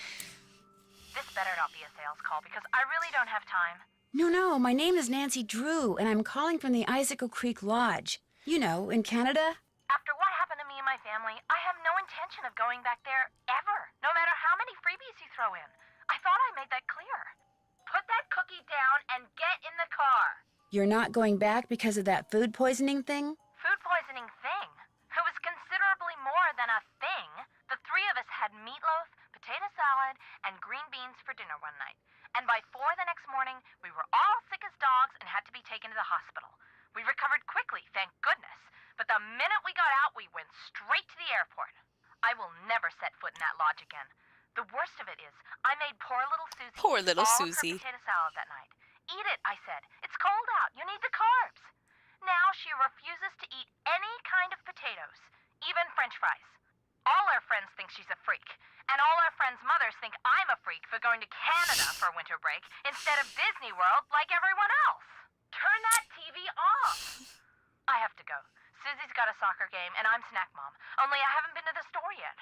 This better not be a sales call because I really don't have time. No, my name is Nancy Drew, and I'm calling from the Icicle Creek Lodge. You know, in Canada. After what happened to me and my family, I have no intention of going back there ever, no matter how many freebies you throw in. I thought I made that clear. Put that cookie down and get in the car. You're not going back because of that food poisoning thing? Food poisoning thing? It was considerably more than a thing. The three of us had meatloaf, potato salad, and green beans for dinner one night. And by 4 the next morning, we were all sick as dogs and had to be taken to the hospital. We recovered quickly, thank goodness. But the minute we got out, we went straight to the airport. I will never set foot in that lodge again. The worst of it is, I made poor little Susie Poor little all Susie. her potato salad that night. Eat it, I said. It's cold out. You need the carbs. Now she refuses to eat any kind of potatoes, even French fries. All our friends think she's a freak, and all our friends' mothers think I'm a freak for going to Canada for winter break instead of Disney World like everyone else. Turn that TV off. I have to go. Susie's got a soccer game, and I'm snack mom. Only I haven't been to the store yet.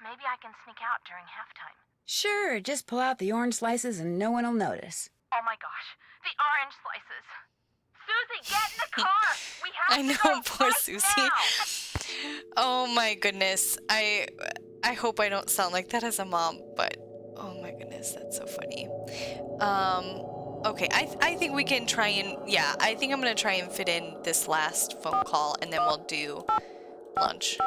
Maybe I can sneak out during halftime. Sure, just pull out the orange slices and no one will notice. Oh my gosh, the orange slices. Susie, get in the car. We have I to know, go poor right Susie. now. Oh my goodness. I hope I don't sound like that as a mom, but oh my goodness, that's so funny. Okay, I think we can try and, yeah, I think I'm gonna try and fit in this last phone call and then we'll do lunch.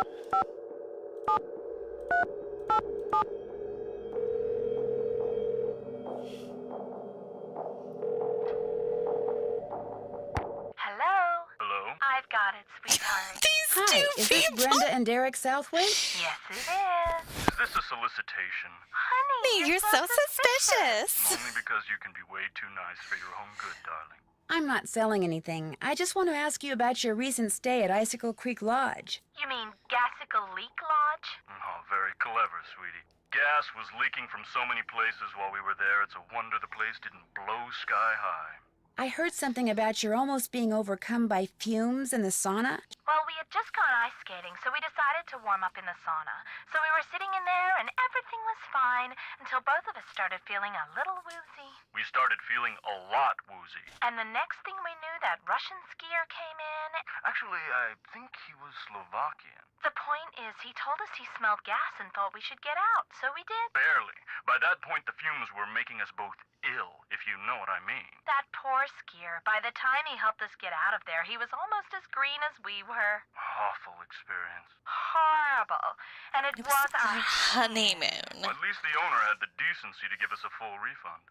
Hello? Hello? I've got it, sweetheart. These Hi, two is this people! Brenda and Derek Southwick? Yes, it is. Is this a solicitation? Honey, You're so suspicious. Only because you can be way too nice for your own good, darling. I'm not selling anything. I just want to ask you about your recent stay at Icicle Creek Lodge. You mean Gassicle Leak Lodge? Oh, very clever, sweetie. Gas was leaking from so many places while we were there, it's a wonder the place didn't blow sky high. I heard something about your almost being overcome by fumes in the sauna. Well, we had just gone ice skating, so we decided to warm up in the sauna. So we were sitting in there, and everything was fine until both of us started feeling a little woozy. We started feeling a lot woozy. And the next thing we knew, that Russian skier came in. Actually, I think he was Slovakian. The point is, he told us he smelled gas and thought we should get out, so we did. Barely. By that point, the fumes were making us both ill, if you know what I mean. That poor skier. By the time he helped us get out of there, he was almost as green as we were. Awful experience. Horrible. And it, It was was our honeymoon. At least the owner had the decency to give us a full refund.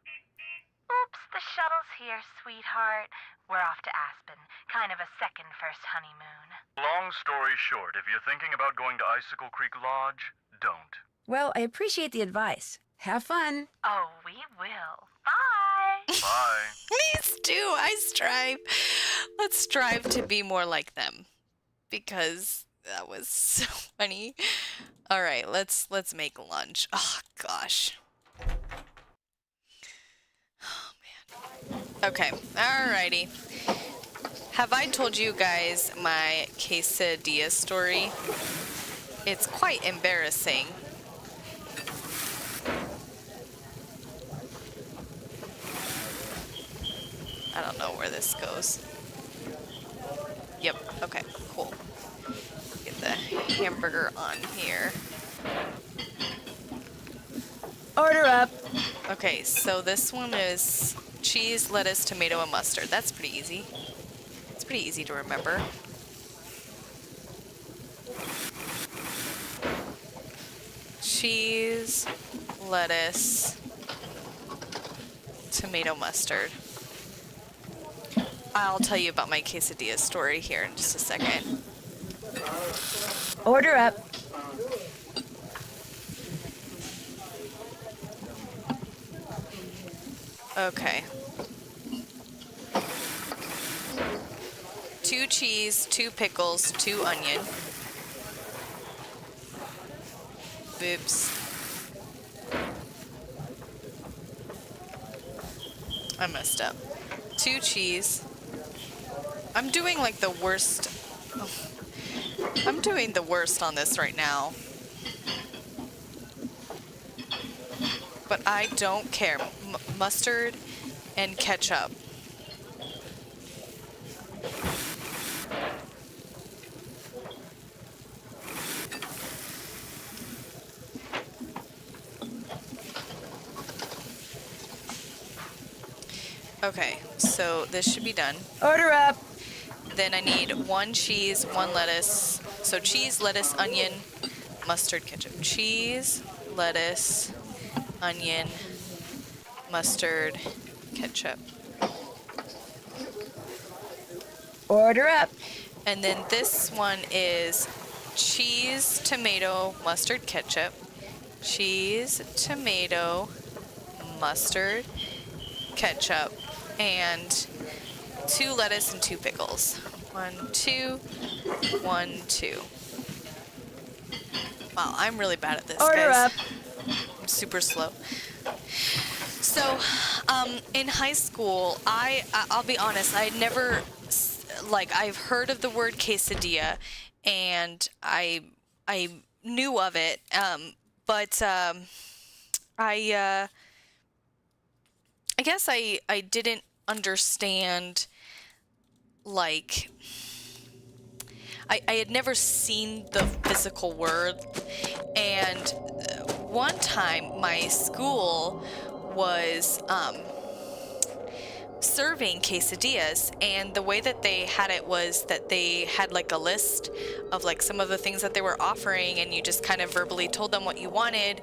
Oops, the shuttle's here, sweetheart. We're off to Aspen. Kind of a second first honeymoon. Long story short, if you're thinking about going to Icicle Creek Lodge, don't. Well, I appreciate the advice. Have fun. Oh, we will. Bye. Bye. Please do. Let's strive to be more like them. Because that was so funny. All right, let's make lunch. Oh gosh. Oh man. Okay. Alrighty. Have I told you guys my quesadilla story? It's quite embarrassing. I don't know where this goes. Yep, okay, cool. Get the hamburger on here. Order up. Okay, so this one is cheese, lettuce, tomato, and mustard. That's pretty easy. It's pretty easy to remember. Cheese, lettuce, tomato, mustard. I'll tell you about my quesadilla story here in just a second. Order up. Okay. 2 cheese, 2 pickles, 2 onion. Oops. I messed up. 2 cheese. I'm doing like the worst. Oh, I'm doing the worst on this right now. But I don't care. Mustard and ketchup. Okay, so this should be done. Order up. Then I need 1 cheese, 1 lettuce. So cheese, lettuce, onion, mustard, ketchup. Cheese, lettuce, onion, mustard, ketchup. Order up. And then this one is cheese, tomato, mustard, ketchup. Cheese, tomato, mustard, ketchup, and 2 lettuce and 2 pickles. 1, 2, 1, 2. Wow, I'm really bad at this, Order guys. up. I'm super slow. So, in high school, I'll be honest, I never, like, I've heard of the word quesadilla, and I knew of it, but I guess I didn't understand, like, I had never seen the physical word, and one time my school was serving quesadillas, and the way that they had it was that they had like a list of like some of the things that they were offering, and you just kind of verbally told them what you wanted,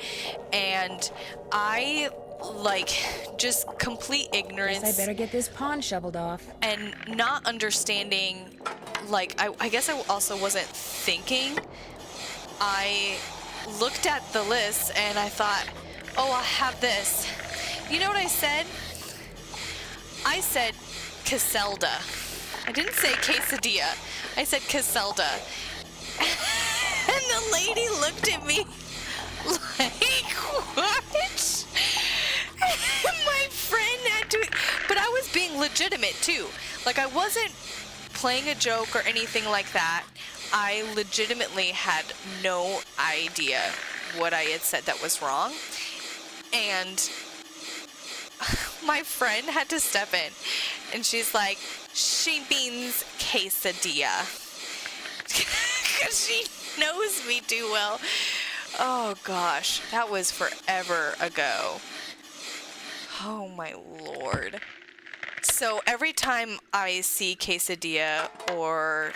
and I like just complete ignorance. Guess I better get this pond shoveled off. And not understanding, like, I guess I also wasn't thinking. I looked at the list and I thought, oh, I'll have this. You know what I said? I said Caselda. I didn't say quesadilla. I said Caselda. And the lady looked at me like, what? My friend had to, but I was being legitimate too. Like, I wasn't playing a joke or anything like that. I legitimately had no idea what I had said that was wrong. And my friend had to step in, and she's like, she means quesadilla. Because she knows me too well. Oh gosh, that was forever ago. Oh my lord. So every time I see quesadilla or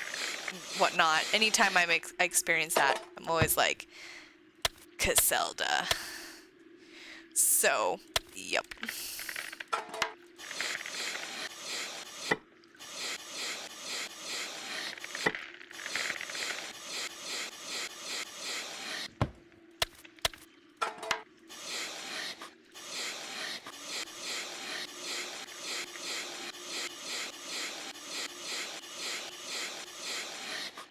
whatnot, anytime I experience that, I'm always like, Caselda. So, yep.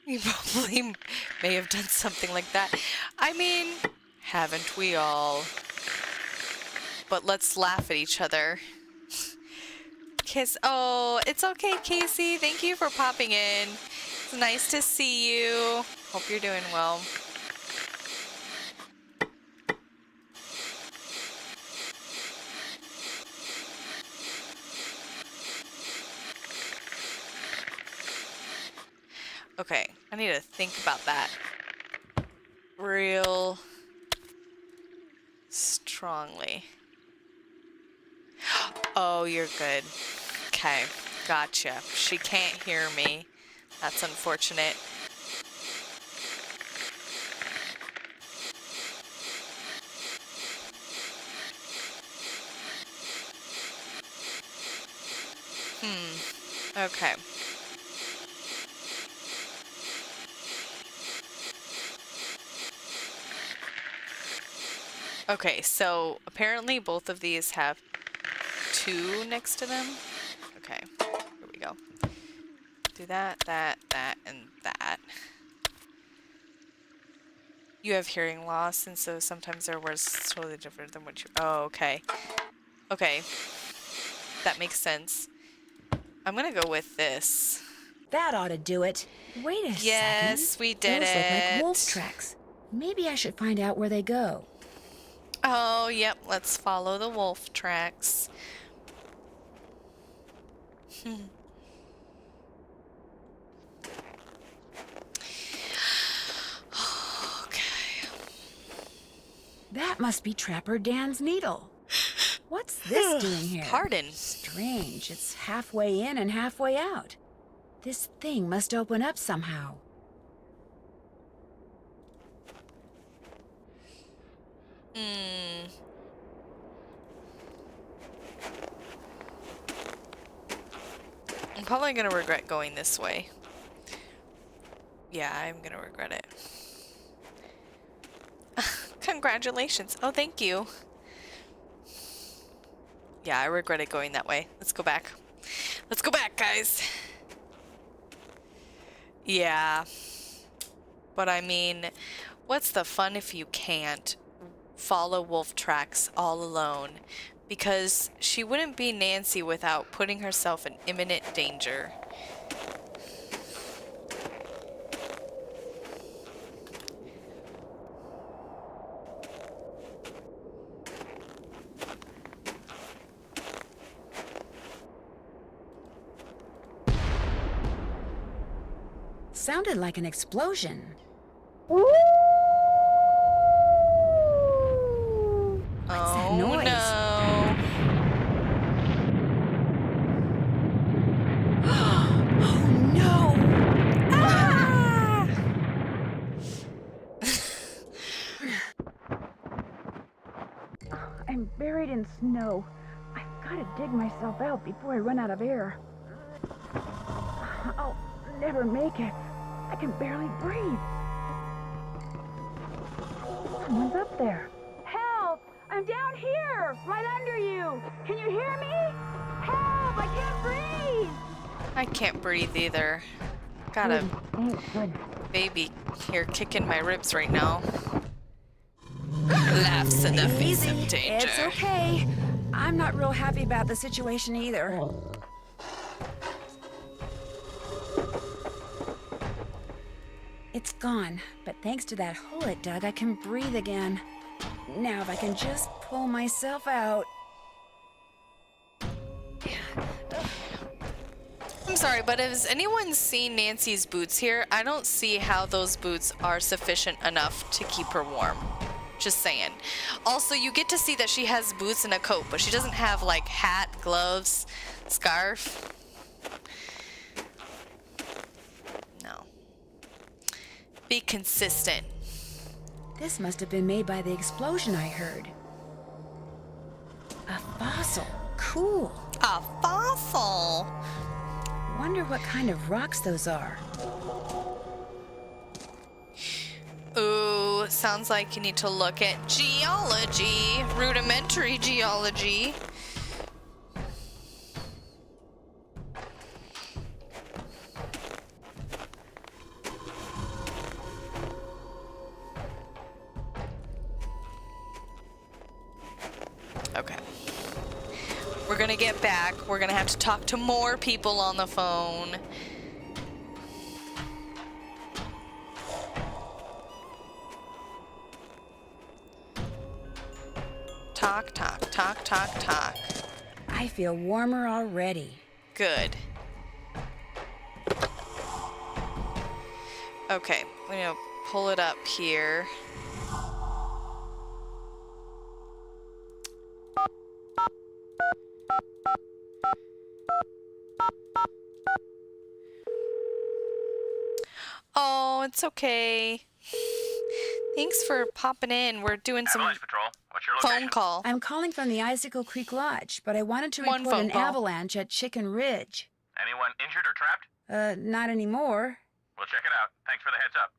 You probably may have done something like that. I mean, haven't we all? But let's laugh at each other. Kiss. Oh, it's okay, Casey. Thank you for popping in. It's nice to see you. Hope you're doing well. Okay, I need to think about that real strongly. Oh, you're good. Okay, gotcha. She can't hear me. That's unfortunate. Okay. Okay, so apparently both of these have 2 next to them. Okay, here we go. Do that, that, and that. You have hearing loss, and so sometimes their words totally different than what you... Oh, okay. Okay. that makes sense. I'm gonna go with this. That ought to do it. Wait a second. Yes, we did Those look like wolf it. tracks. Maybe I should find out where they go. Oh, yep. Let's follow the wolf tracks. Okay. That must be Trapper Dan's needle. What's this doing here? Pardon. Strange. It's halfway in and halfway out. This thing must open up somehow. I'm probably gonna regret going this way. Yeah, I'm gonna regret it. Congratulations. Oh, thank you. Yeah, I regretted going that way. Let's go back. Let's go back, guys. Yeah. But I mean, what's the fun if you can't follow wolf tracks all alone? Because she wouldn't be Nancy without putting herself in imminent danger. Sounded like an explosion. Oh that noise? no. Oh no! Ah! I'm buried in snow. I've got to dig myself out before I run out of air. I'll never make it. I can barely breathe. Someone's up there. Help! I'm down here, right under you. Can you hear me? Help! I can't breathe. I can't breathe either. Got a Good. baby here kicking my ribs right now. Laughs in the face of danger. It's okay. I'm not real happy about the situation either. It's gone, but thanks to that hole it dug, I can breathe again. Now if I can just pull myself out. I'm sorry, but has anyone seen Nancy's boots here? I don't see how those boots are sufficient enough to keep her warm. Just saying. Also, you get to see that she has boots and a coat, but she doesn't have, like, hat, gloves, scarf. No. Be consistent. This must have been made by the explosion I heard. A fossil. Cool. A fossil. Wonder what kind of rocks those are. Ooh, sounds like you need to look at geology, rudimentary geology. Okay. We're gonna get back. We're gonna have to talk to more people on the phone. Talk, talk, talk, talk, talk. I feel warmer already. Good. Okay, I'm gonna pull it up here. Oh, it's okay. Thanks for popping in. We're doing some Avalanche Patrol, what's your phone location? call. I'm calling from the Icicle Creek Lodge, but I wanted to One report phone an call. avalanche at Chicken Ridge. Anyone injured or trapped? Not anymore. We'll check it out. Thanks for the heads up.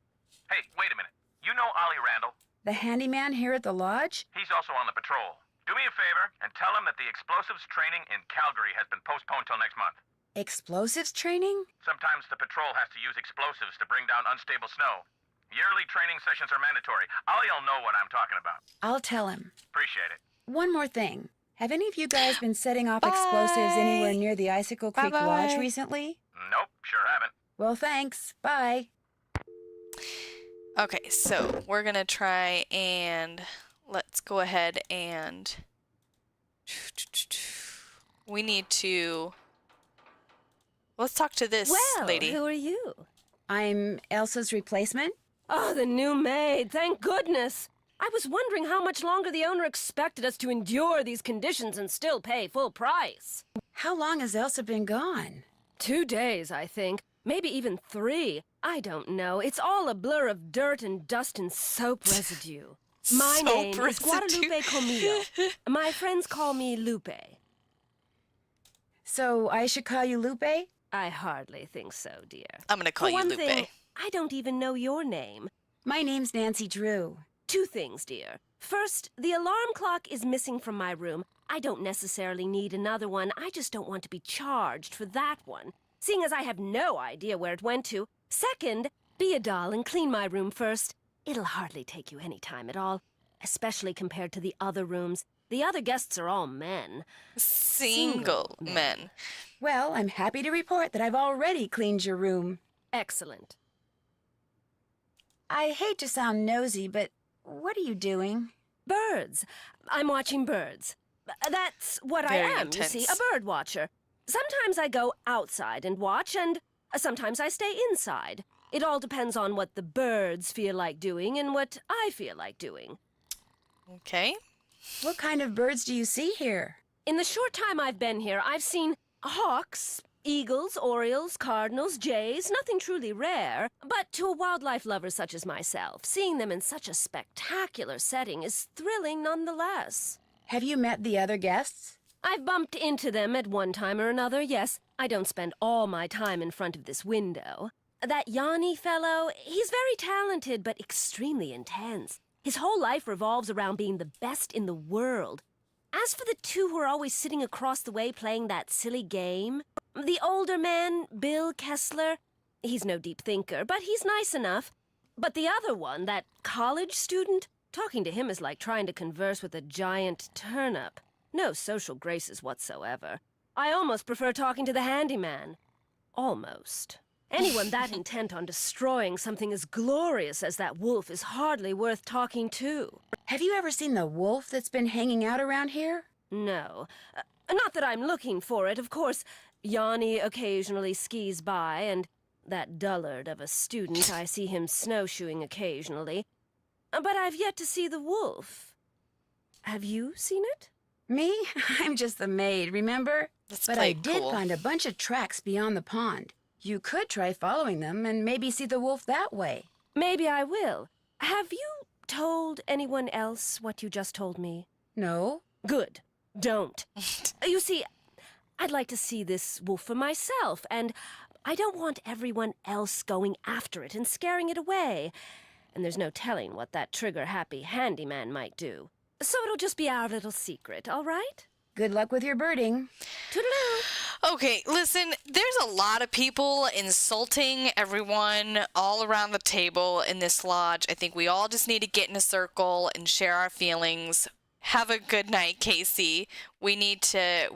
Hey, wait a minute. You know Ollie Randall? The handyman here at the lodge? He's also on the patrol. Do me a favor and tell him that the explosives training in Calgary has been postponed till next month. Explosives training? Sometimes the patrol has to use explosives to bring down unstable snow. Yearly training sessions are mandatory. Ollie'll know what I'm talking about. I'll tell him. Appreciate it. One more thing. Have any of you guys been setting off explosives anywhere near the Icicle Creek Lodge Bye-bye. recently? Nope, sure haven't. Well, thanks. Bye. Okay, so we're gonna try and let's go ahead and we need to let's talk to this lady. Who are you? I'm Elsa's replacement. Oh, the new maid. Thank goodness. I was wondering how much longer the owner expected us to endure these conditions and still pay full price. How long has Elsa been gone? 2 days, I think. Maybe even 3. I don't know. It's all a blur of dirt and dust and soap residue. My Soap name is residue. Guadalupe Comillo. My friends call me Lupe. So I should call you Lupe? I hardly think so, dear. I'm gonna call For you one Lupe. thing, I don't even know your name. My name's Nancy Drew. 2 things, dear. First, the alarm clock is missing from my room. I don't necessarily need another one. I just don't want to be charged for that one, seeing as I have no idea where it went to. Second, be a doll and clean my room first. It'll hardly take you any time at all, especially compared to the other rooms. The other guests are all men. Single men. Well, I'm happy to report that I've already cleaned your room. Excellent. I hate to sound nosy, but what are you doing? Birds. I'm watching birds. That's what Very I am, you see, a intense. bird watcher. Sometimes I go outside and watch, and sometimes I stay inside. It all depends on what the birds feel like doing and what I feel like doing. Okay. What kind of birds do you see here? In the short time I've been here, I've seen hawks, eagles, orioles, cardinals, jays, nothing truly rare. But to a wildlife lover such as myself, seeing them in such a spectacular setting is thrilling nonetheless. Have you met the other guests? I've bumped into them at one time or another, yes. I don't spend all my time in front of this window. That Yanni fellow, he's very talented, but extremely intense. His whole life revolves around being the best in the world. As for the 2 who are always sitting across the way playing that silly game, the older man, Bill Kessler, he's no deep thinker, but he's nice enough. But the other one, that college student, talking to him is like trying to converse with a giant turnip. No social graces whatsoever. I almost prefer talking to the handyman. Almost. Anyone that intent on destroying something as glorious as that wolf is hardly worth talking to. Have you ever seen the wolf that's been hanging out around here? No. Not that I'm looking for it, of course. Yanni occasionally skis by, and that dullard of a student, I see him snowshoeing occasionally. But I've yet to see the wolf. Have you seen it? Me? I'm just the maid, remember? Let's But play I did cool. find a bunch of tracks beyond the pond. You could try following them and maybe see the wolf that way. Maybe I will. Have you told anyone else what you just told me? No? Good. Don't. You see, I'd like to see this wolf for myself, and I don't want everyone else going after it and scaring it away. And there's no telling what that trigger-happy handyman might do. So it'll just be our little secret, all right? Good luck with your birding. Toodaloo. Okay, listen, there's a lot of people insulting everyone all around the table in this lodge. I think we all just need to get in a circle and share our feelings. Have a good night, Casey. We need to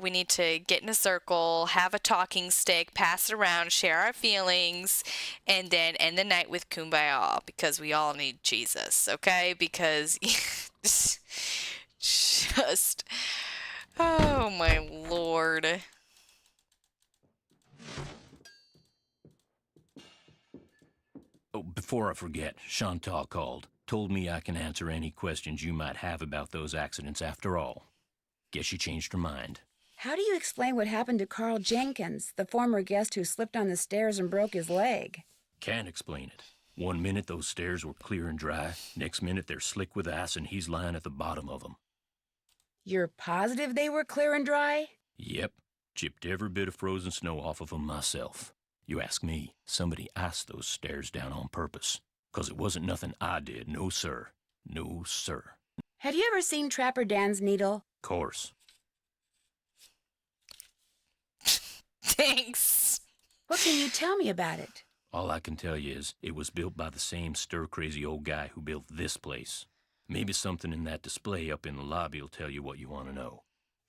get in a circle, have a talking stick, pass it around, share our feelings, and then end the night with kumbaya because we all need Jesus, okay? Because just oh my Lord. Oh, before I forget, Chantal called. Told me I can answer any questions you might have about those accidents after all. Guess she changed her mind. How do you explain what happened to Carl Jenkins, the former guest who slipped on the stairs and broke his leg? Can't explain it. One minute those stairs were clear and dry, next minute they're slick with ice and he's lying at the bottom of them. You're positive they were clear and dry? Yep, chipped every bit of frozen snow off of them myself. You ask me, somebody iced those stairs down on purpose. 'Cause it wasn't nothing I did, no sir. No sir. Have you ever seen Trapper Dan's needle? Course. Thanks. What can you tell me about it? All I can tell you is it was built by the same stir-crazy old guy who built this place. Maybe something in that display up in the lobby will tell you what you want to know.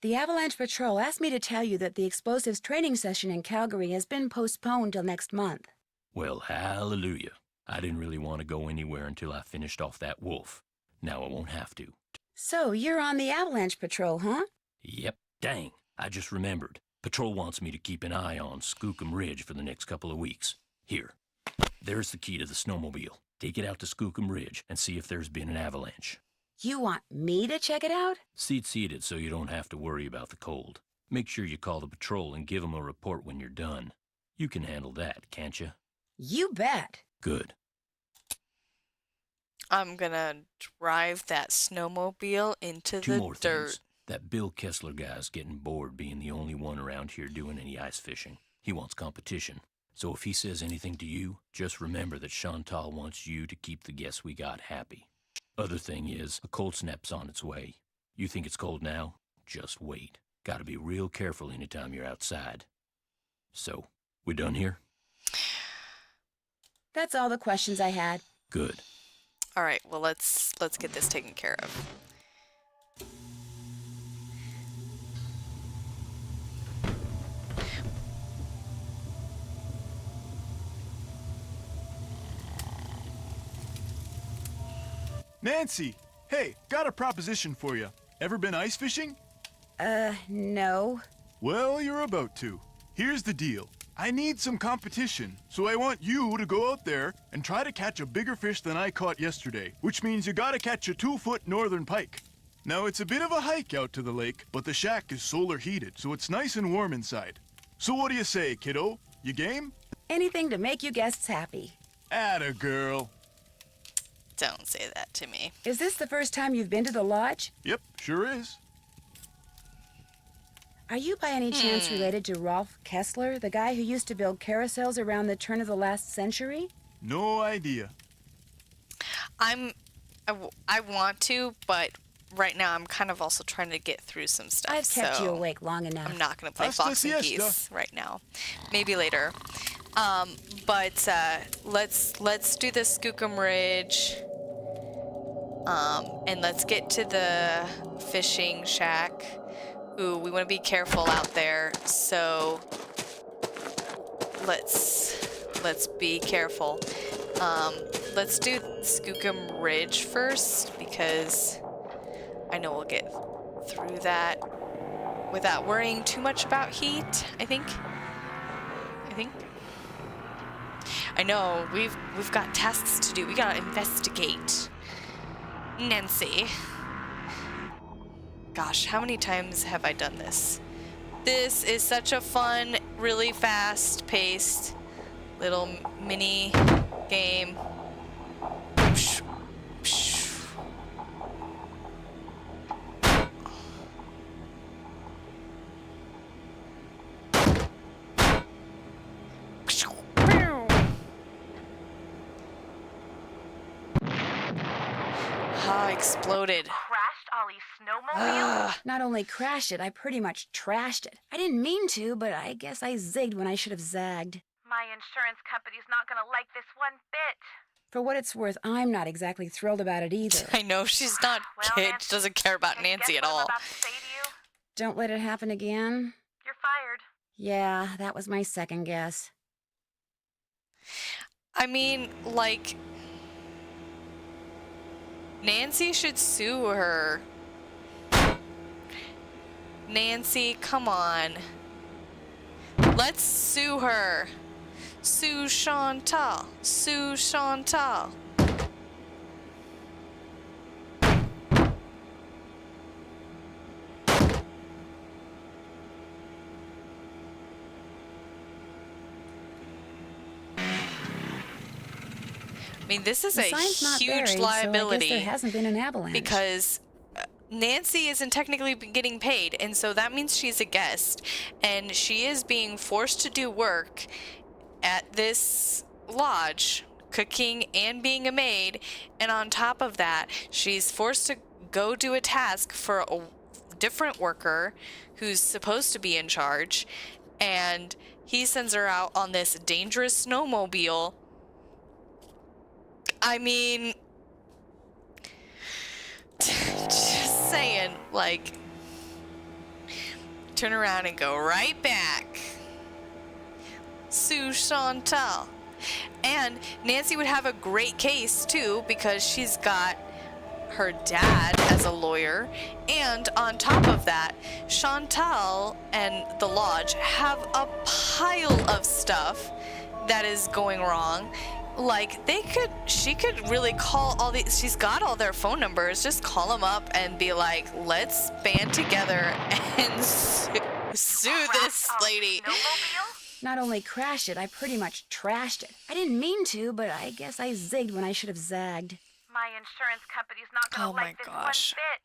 The Avalanche Patrol asked me to tell you that the explosives training session in Calgary has been postponed till next month. Well, hallelujah. I didn't really want to go anywhere until I finished off that wolf. Now I won't have to. So, you're on the Avalanche Patrol, huh? Yep, dang. I just remembered. Patrol wants me to keep an eye on Skookum Ridge for the next couple of weeks. Here, there's the key to the snowmobile. Take it out to Skookum Ridge and see if there's been an avalanche. You want me to check it out? Seat it so you don't have to worry about the cold. Make sure you call the patrol and give them a report when you're done. You can handle that, can't you? You bet. Good. I'm gonna drive that snowmobile into Two the more dirt. things. That Bill Kessler guy's getting bored being the only one around here doing any ice fishing. He wants competition. So if he says anything to you, just remember that Chantal wants you to keep the guests we got happy. Other thing is, a cold snap's on its way. You think it's cold now? Just wait. Gotta be real careful anytime you're outside. So, we done here? That's all the questions I had. Good. All right, well let's get this taken care of. Nancy, hey, got a proposition for you. Ever been ice fishing? No. Well, you're about to. Here's the deal. I need some competition, so I want you to go out there and try to catch a bigger fish than I caught yesterday, which means you gotta catch a 2-foot northern pike. Now, it's a bit of a hike out to the lake, but the shack is solar heated, so it's nice and warm inside. So what do you say, kiddo? You game? Anything to make you guests happy. Atta girl. Don't say that to me. Is this the first time you've been to the lodge? Yep, sure is. Are you by any chance related to Rolf Kessler, the guy who used to build carousels around the turn of the last century? No idea. I want to, but right now I'm kind of also trying to get through some stuff. I've kept you so awake long enough. I'm not going to play Hasta Fox and siesta. Geese right now. Maybe later. But let's do the Skookum Ridge. And let's get to the fishing shack. Ooh, we want to be careful out there. So let's be careful. Let's do Skookum Ridge first because I know we'll get through that without worrying too much about heat, I think. I know, we've got tasks to do. We gotta investigate. Nancy. Gosh, how many times have I done this? This is such a fun, really fast-paced little mini game. Exploded. Crashed Ollie's snowmobile? Not only crashed it, I pretty much trashed it. I didn't mean to, but I guess I zigged when I should have zagged. My insurance company's not gonna like this one bit. For what it's worth, I'm not exactly thrilled about it either. I know, she's not Well, Nancy, doesn't care about can you Nancy guess at what I'm all. about to say to you? Don't let it happen again. You're fired. Yeah, that was my second guess. I mean, like, Nancy should sue her. Nancy, come on. Let's sue her. Sue Chantal. Sue Chantal. I mean, this is The a sign's not huge buried, liability so I guess there hasn't been an avalanche. because Nancy isn't technically getting paid, and so that means she's a guest, and she is being forced to do work at this lodge, cooking and being a maid, and on top of that, she's forced to go do a task for a different worker who's supposed to be in charge, and he sends her out on this dangerous snowmobile. I mean, just saying, like, turn around and go right back. Sue Chantal. And Nancy would have a great case too, because she's got her dad as a lawyer, and on top of that, Chantal and the lodge have a pile of stuff that is going wrong. Like, she could really call all these, she's got all their phone numbers, just call them up and be like, let's band together and sue this lady. Not only crashed it, I pretty much trashed it. I didn't mean to, but I guess I zigged when I should have zagged. My insurance company's not gonna like this one bit.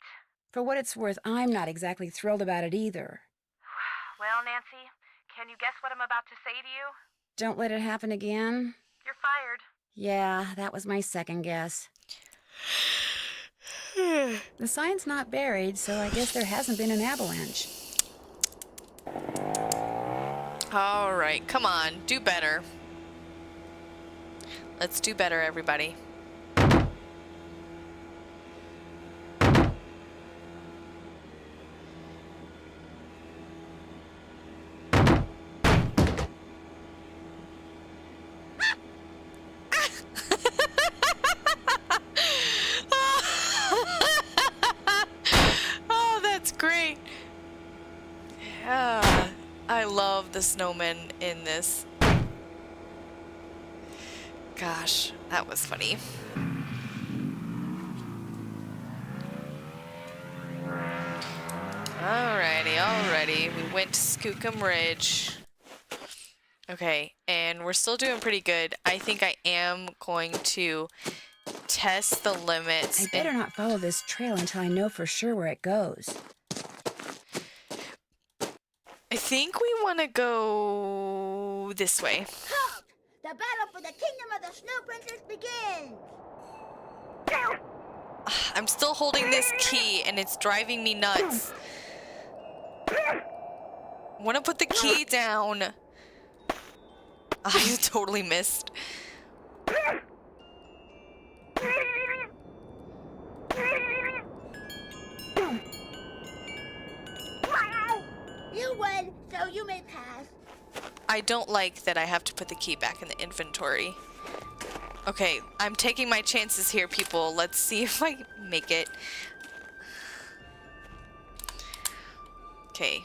For what it's worth, I'm not exactly thrilled about it either. Well, Nancy, can you guess what I'm about to say to you? Don't let it happen again. You're fired. Yeah, that was my second guess. The sign's not buried, so I guess there hasn't been an avalanche. All right, come on, do better. Let's do better, everybody. Oh, that's great. I love the snowmen in this. Gosh, that was funny. Alrighty. We went to Skookum Ridge. Okay, and we're still doing pretty good. I think I am going to test the limits. I better not follow this trail until I know for sure where it goes. I think we want to go this way. Halt! The battle for the kingdom of the Snow Princess begins! I'm still holding this key and it's driving me nuts. I want to put the key down. I totally missed. You won, so you may pass. I don't like that I have to put the key back in the inventory. Okay, I'm taking my chances here, people. Let's see if I make it. Okay.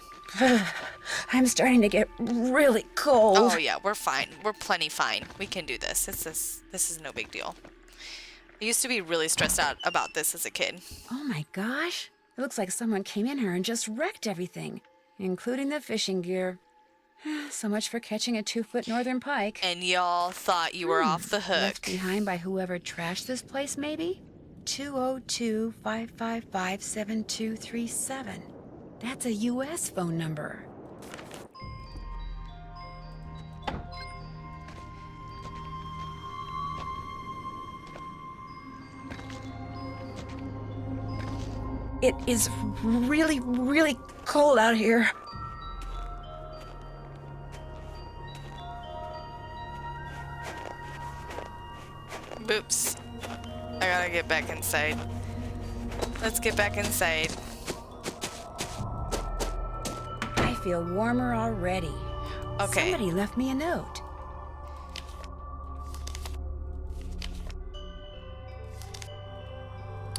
I'm starting to get really cold. Oh yeah, we're fine. We're plenty fine. We can do this. This is no big deal. I used to be really stressed out about this as a kid. Oh my gosh. It looks like someone came in here and just wrecked everything, including the fishing gear. So much for catching a 2-foot northern pike. And y'all thought you were off the hook. Left behind by whoever trashed this place, maybe? 202-555-7237. That's a U.S. phone number. It is really, really cold out here. Boops. I gotta get back inside. Let's get back inside. I feel warmer already. Okay. Somebody left me a note.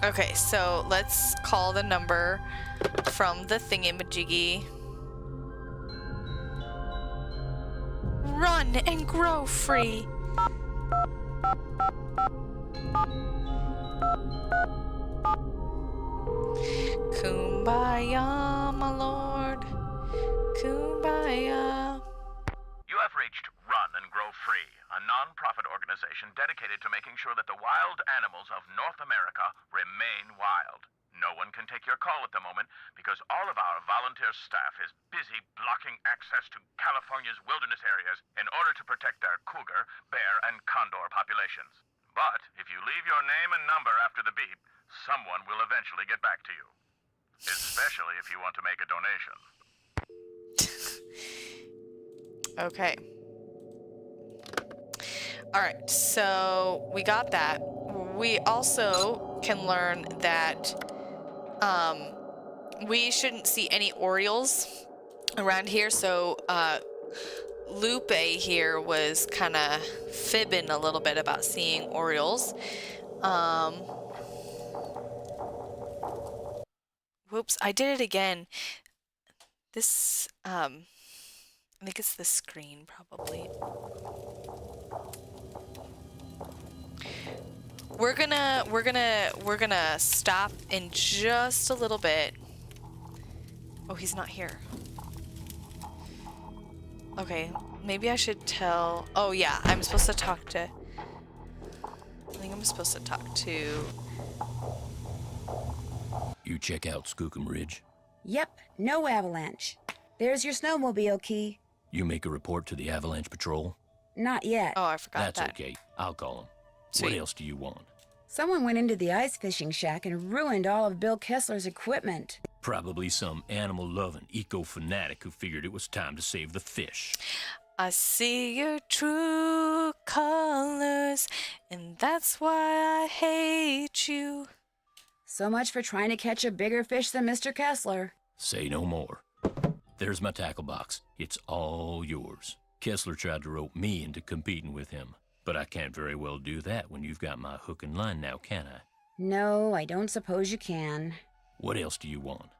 Okay, so let's call the number from the thingamajiggy. Run and grow free. Kumbaya, my lord. Kumbaya. You have reached Run and Grow Free, a non-profit organization dedicated to making sure that the wild animals of North America remain wild. No one can take your call at the moment because all of our volunteer staff is busy blocking access to California's wilderness areas in order to protect their cougar, bear, and condor populations. But if you leave your name and number after the beep, someone will eventually get back to you. Especially if you want to make a donation. Okay. Alright, so we got that. We also can learn that we shouldn't see any Orioles around here. So Lupe here was kind of fibbing a little bit about seeing Orioles. Whoops, I did it again. This, I think it's the screen probably. We're gonna stop in just a little bit. Oh, he's not here. Okay, maybe I should tell. Oh yeah, I'm supposed to talk to. I think I'm supposed to talk to. You check out Skookum Ridge. Yep, no avalanche. There's your snowmobile key. You make a report to the Avalanche Patrol. Not yet. Oh, I forgot That's that. okay. I'll call him. Sweet. What else do you want? Someone went into the ice fishing shack and ruined all of Bill Kessler's equipment. Probably some animal-loving eco-fanatic who figured it was time to save the fish. I see your true colors, and that's why I hate you. So much for trying to catch a bigger fish than Mr. Kessler. Say no more. There's my tackle box. It's all yours. Kessler tried to rope me into competing with him, but I can't very well do that when you've got my hook and line now, can I? No, I don't suppose you can. What else do you want?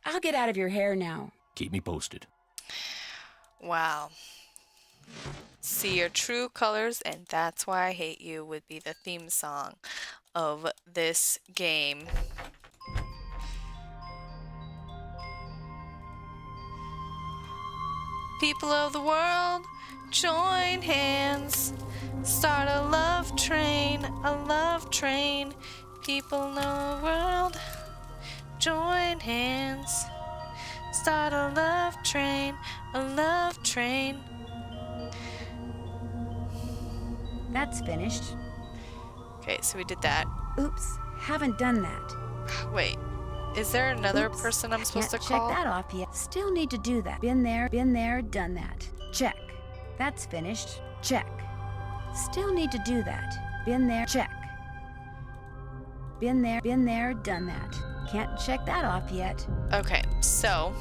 I'll get out of your hair now. Keep me posted. Wow. See your true colors, and that's why I hate you would be the theme song of this game. People of the world, join hands. Start a love train, a love train. People of the world, join hands. Start a love train, a love train. That's finished. Okay, so we did that. Oops, haven't done that. Wait, is there another Oops, person I'm supposed to can't call? check that off yet. Still need to do that. Been there, done that. Check. That's finished. Check. Still need to do that. Been there, check. Been there, done that. Can't check that off yet. Okay, so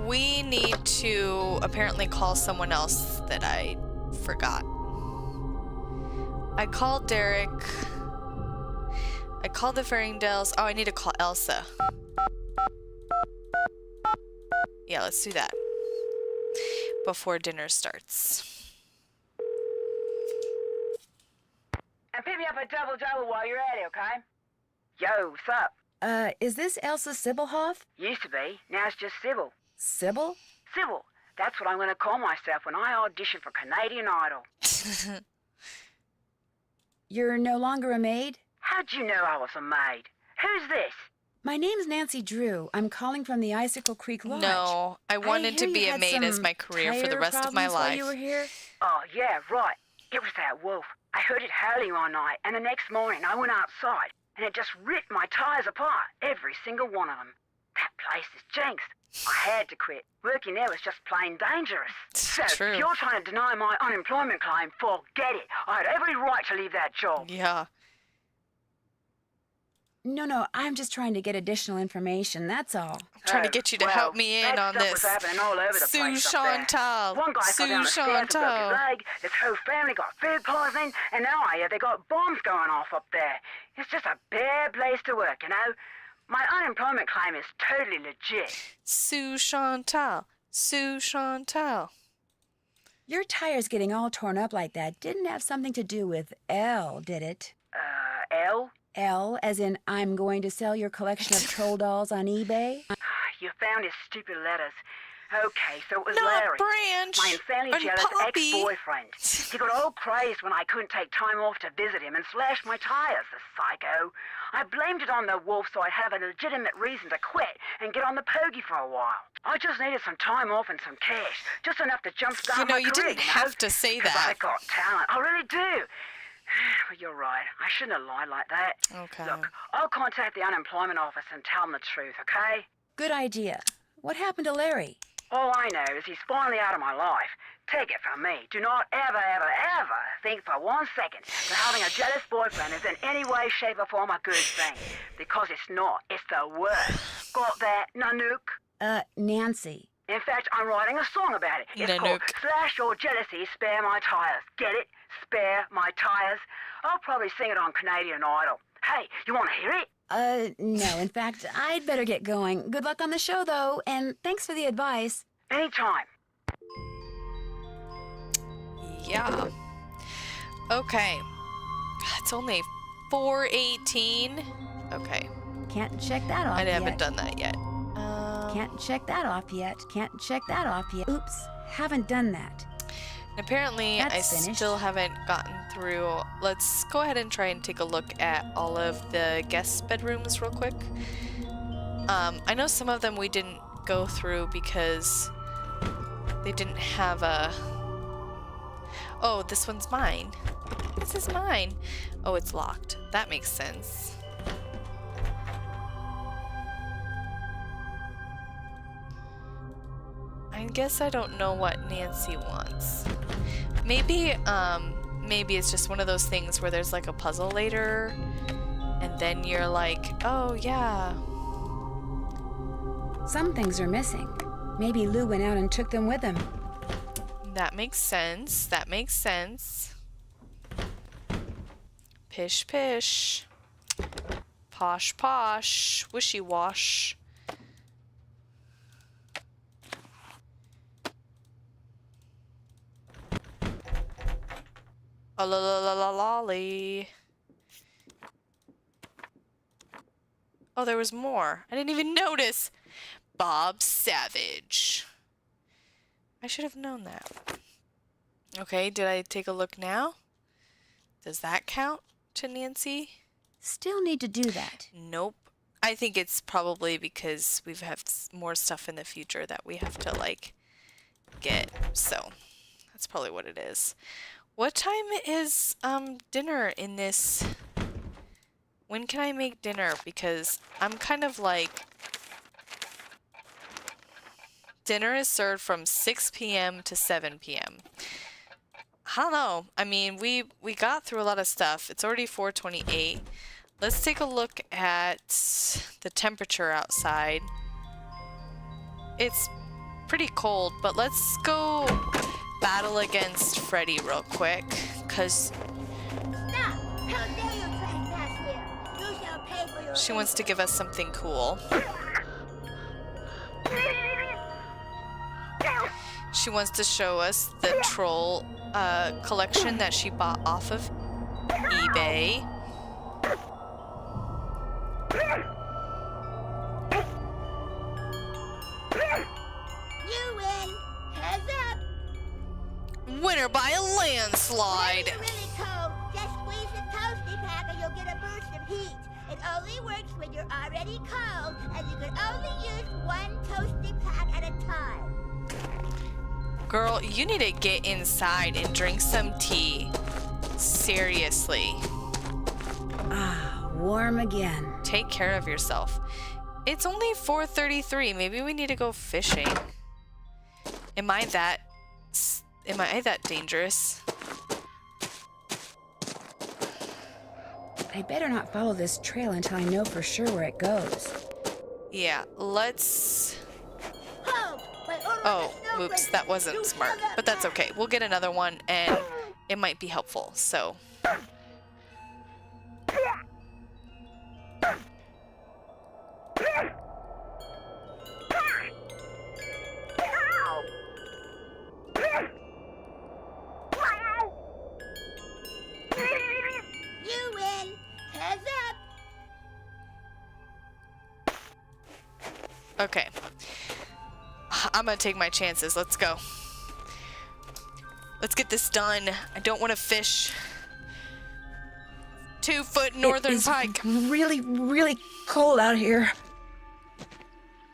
we need to apparently call someone else that I forgot. I called Derek. I called the Farringdales. Oh, I need to call Elsa. Yeah, let's do that before dinner starts. And pick me up a double while you're at it, okay? Yo, what's up? Is this Elsa Sybilhoff? Used to be. Now it's just Sybil. Sybil? Sybil. That's what I'm going to call myself when I audition for Canadian Idol. You're no longer a maid? How'd you know I was a maid? Who's this? My name's Nancy Drew. I'm calling from the Icicle Creek Lodge. No, I wanted to hear be you a had maid as some my career for the tire rest of my problems while life. you were here? Oh, yeah, right. It was that wolf. I heard it howling one night, and the next morning I went outside, and it just ripped my tires apart, every single one of them. That place is jinxed. I had to quit. Working there was just plain dangerous. So, True. if you're trying to deny my unemployment claim, forget it. I had every right to leave that job. Yeah. No, I'm just trying to get additional information, that's all. I'm trying to get you to help me in bad on stuff this. was happening all over the Sue place up there. Chantal. One guy fell down the Sue stairs and broke Chantal. his leg. His whole family got food poisoning, and now I hear they got bombs going off up there. It's just a bad place to work, you know. My unemployment claim is totally legit. Sue Chantal. Sue Chantal. Your tires getting all torn up like that didn't have something to do with L, did it? L? L, as in I'm going to sell your collection of troll dolls on eBay? You found his stupid letters. Okay, so it was Not Larry, Branch my insanely and jealous Poppy. ex-boyfriend. He got all crazed when I couldn't take time off to visit him and slashed my tires, the psycho. I blamed it on the wolf so I'd have a legitimate reason to quit and get on the pokey for a while. I just needed some time off and some cash, just enough to jumpstart You know, my you career, didn't have to say 'Cause I that. got talent, I really do. But you're right, I shouldn't have lied like that. Okay. Look, I'll contact the unemployment office and tell them the truth, okay? Good idea. What happened to Larry? All I know is he's finally out of my life. Take it from me. Do not ever think for 1 second that having a jealous boyfriend is in any way, shape, or form a good thing. Because it's not. It's the worst. Got that, Nanook? Nancy. In fact, I'm writing a song about it. It's called Nanook. Slash Your Jealousy, Spare My Tires. Get it? Spare My Tires. I'll probably sing it on Canadian Idol. Hey, you want to hear it? No. In fact, I'd better get going. Good luck on the show, though, and thanks for the advice. Anytime. Yeah. Okay. It's only 4:18. Okay. Can't check that off I yet. haven't done that yet. Can't check that off yet. Can't check that off yet. Oops, haven't done that. Apparently, That's I finished. still haven't gotten through. Let's go ahead and try and take a look at all of the guest bedrooms real quick. I know some of them we didn't go through because they didn't have a... Oh, this one's mine. This is mine. Oh, it's locked. That makes sense. I guess I don't know what Nancy wants. Maybe it's just one of those things where there's like a puzzle later, and then you're like, oh yeah. Some things are missing. Maybe Lou went out and took them with him. That makes sense. That makes sense. Pish pish. Posh posh. Wishy wash. Oh, la la la la lolly. Oh, there was more. I didn't even notice. Bob Savage. I should have known that. Okay, did I take a look now? Does that count to Nancy? Still need to do that. Nope. I think it's probably because we've have more stuff in the future that we have to, like, get. So, that's probably what it is. What time is dinner in this? When can I make dinner? Because I'm kind of like... Dinner is served from 6 p.m. to 7 p.m. I don't know. I mean, we got through a lot of stuff. It's already 4:28. Let's take a look at the temperature outside. It's pretty cold, but let's go battle against Freddy real quick, because Stop! How dare you trespass here? You shall pay for your... she wants to give us something cool. She wants to show us the troll collection that she bought off of eBay. You win! Heads up! Winner by a landslide. When you're really cold, just squeeze the toasty pack and you'll get a burst of heat. It only works when you're already cold, and you can only use one toasty pack at a time. Girl, you need to get inside and drink some tea. Seriously. Ah, warm again. Take care of yourself. It's only 4:33. Maybe we need to go fishing. Am I that dangerous? I better not follow this trail until I know for sure where it goes. Yeah, let's... Hold! By order Oh, of the snow oops, princess, that wasn't you smart. shall not But that's pass. okay. We'll get another one, and it might be helpful, so... You win! Heads up! Okay. I'm gonna take my chances. Let's go. Let's get this done. I don't want to fish 2-foot northern It's pike. really, really cold out here.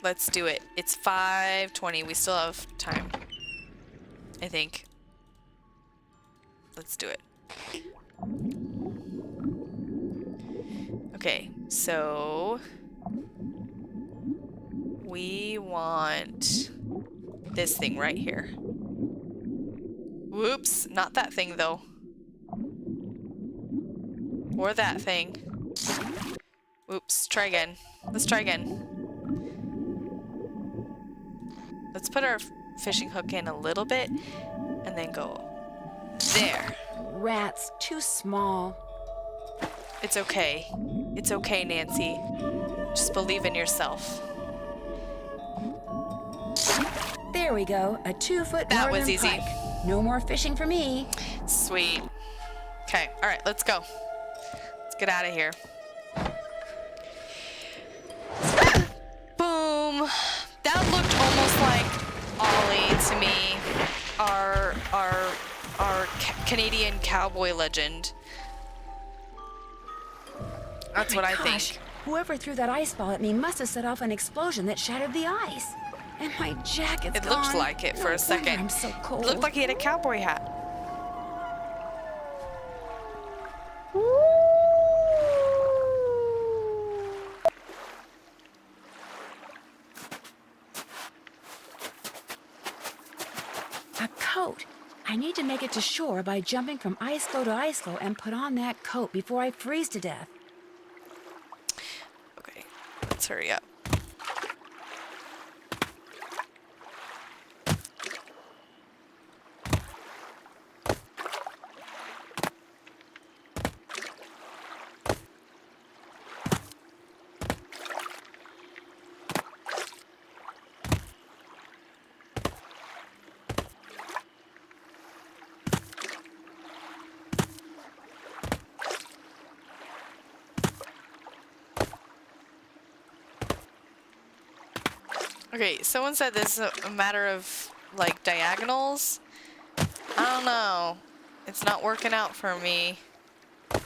Let's do it. It's 5:20. We still have time. I think. Let's do it. Okay, so we want this thing right here. Whoops, not that thing though. Or that thing. Oops, try again. Let's try again. Let's put our fishing hook in a little bit and then go there. Rats, too small. It's okay. It's okay, Nancy. Just believe in yourself. There we go. A 2-foot That was northern easy. pike. No more fishing for me. Sweet. Okay, all right, let's go. Let's get out of here. Boom. That looked almost like Ollie to me, our Canadian cowboy legend. That's what I Gosh, think. whoever threw that ice ball at me must have set off an explosion that shattered the ice. And my jacket's It gone. looked like it for a second. I'm so cold. It looked like he had a cowboy hat. A coat. I need to make it to shore by jumping from Icicle to Icicle and put on that coat before I freeze to death. Okay, let's hurry up. Okay, someone said this is a matter of, like, diagonals. I don't know. It's not working out for me. I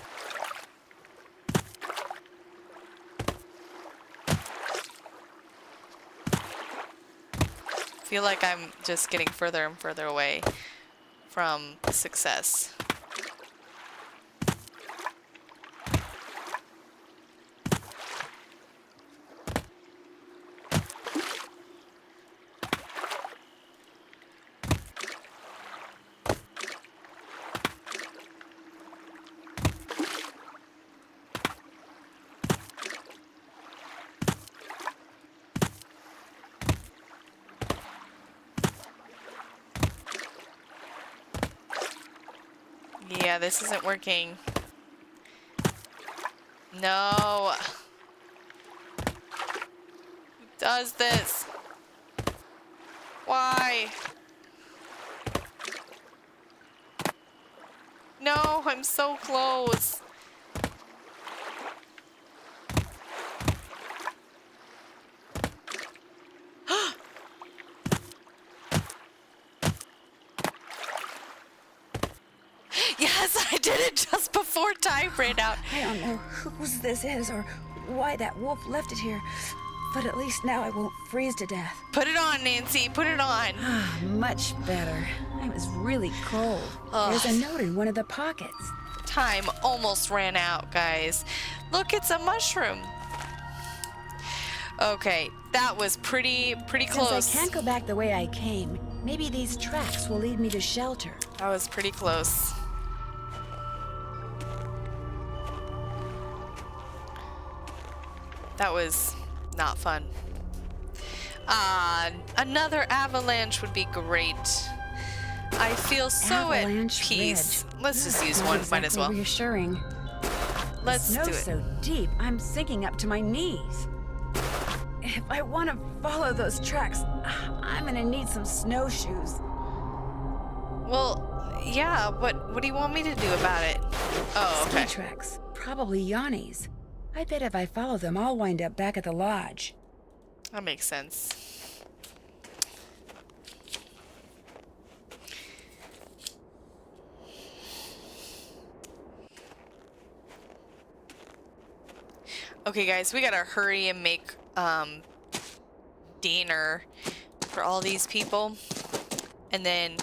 feel like I'm just getting further and further away from success. Yeah, this isn't working. No. Who does this? Why? No, I'm so close. Yes, I did it just before time ran out. I don't know whose this is or why that wolf left it here, but at least now I won't freeze to death. Put it on, Nancy. Put it on. Much better. I was really cold. There's a note in one of the pockets. Time almost ran out, guys. Look, it's a mushroom. Okay, that was pretty close. Since I can't go back the way I came, maybe these tracks will lead me to shelter. That was pretty close. That was not fun. Another avalanche would be great. I feel so Avalanche at peace. Ridge. Let's just use Not one, exactly might as well. Reassuring. Let's the do snow's it. so deep, I'm sinking up to my knees. If I want to follow those tracks, I'm gonna need some snowshoes. Well, yeah, but what do you want me to do about it? Oh, okay. Ski tracks, probably Yanni's. I bet if I follow them, I'll wind up back at the lodge. That makes sense. Okay, guys, we gotta hurry and make dinner for all these people, and then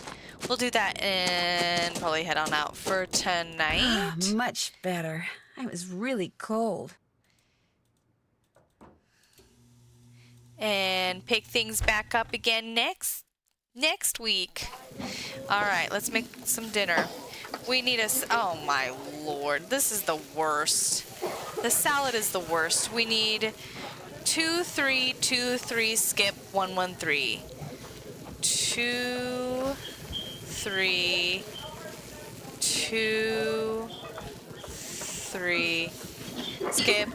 we'll do that and probably head on out for tonight. Much better. I was really cold. And pick things back up again next week. All right, let's make some dinner. We need a oh my lord, this is the worst. The salad is the worst. We need 2 3 2 3 skip 1 1 3. 2, 3, 2, 3. Skip.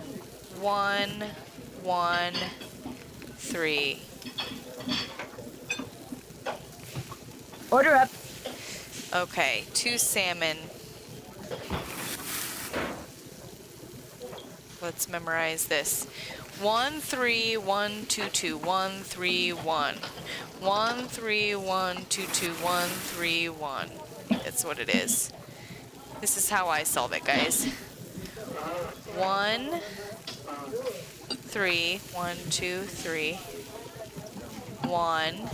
1, 1, 3. Order up. Okay, 2 salmon. Let's memorize this. 1, 3, 1, 2, 2, 1, 3, 1. 1, 3, 1, 2, 2, 1, 3, 1. I think that's what it is. This is how I solve it, guys. 1, 3, 1, 2, 3. 1,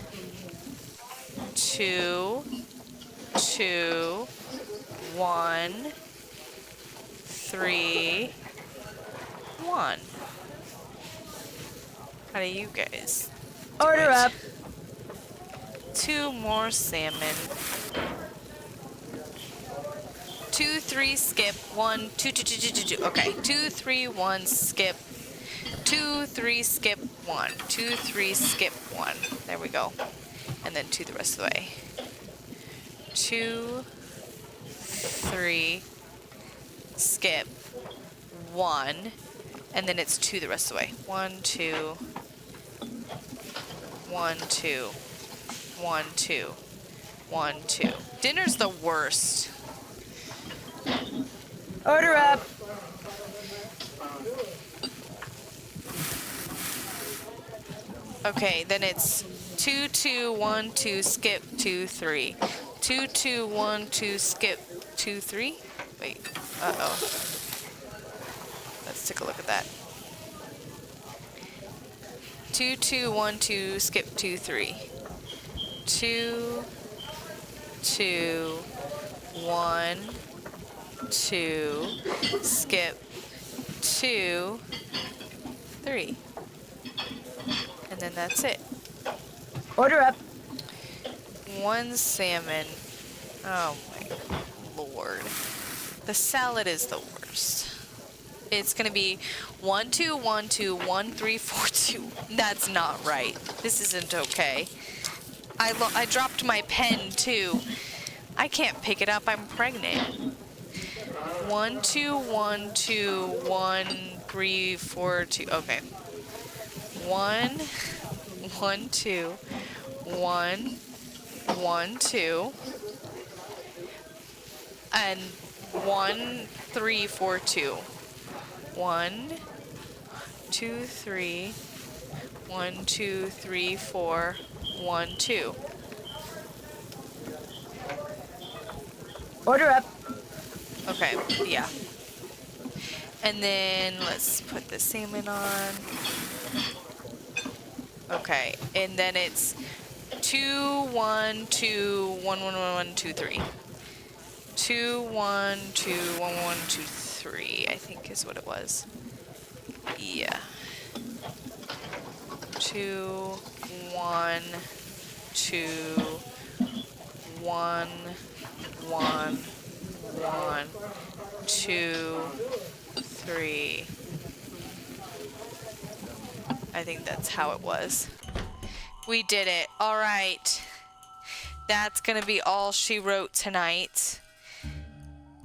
2, 2, 1, 3, 1. How do you guys do Order it? up. 2 more salmon. 2, 3, skip. 1, 2, 2, 2, 2, 2, 2. Okay. 2, 3, 1, skip. 2, 3, skip. 1. 2, 3, skip. 1. There we go. And then 2 the rest of the way. 2, 3, skip. 1. And then it's 2 the rest of the way. 1, 2. 1, 2. 1, 2. 1, 2. Dinner's the worst. Order up. Okay, then it's 2, 2, 1, 2, skip, 2, 3. 2, 2, 1, 2, skip, 2, 3. Wait, uh-oh. Let's take a look at that. 2, 2, 1, 2, skip, 2, 3. 2, 2, 1, 2, skip, 2, 3. And then that's it. Order up. 1 salmon. Oh my lord. The salad is the worst. It's gonna be 1, 2, 1, 2, 1, 3, 4, 2. That's not right. This isn't okay. I dropped my pen too. I can't pick it up. I'm pregnant. 1, 2, 1, 2, 1, 3, 4, 2. Okay. 1, 1, 2, 1, 1, 2, and 1, 3, 4, 2. 1, 2, 3, 1, 2, 3, 4, 1, 2. Order up. Okay, yeah. And then let's put the salmon on. Okay, and then it's 2, 1, 2, 1, 1, 1, 1, 2, 3. 2, 1, 2, 1, 1, 2, 3, I think is what it was. Yeah. 2, 1, 2, 1, 1, 1, 2, 3. I think that's how it was. We did it. All right. That's going to be all she wrote tonight.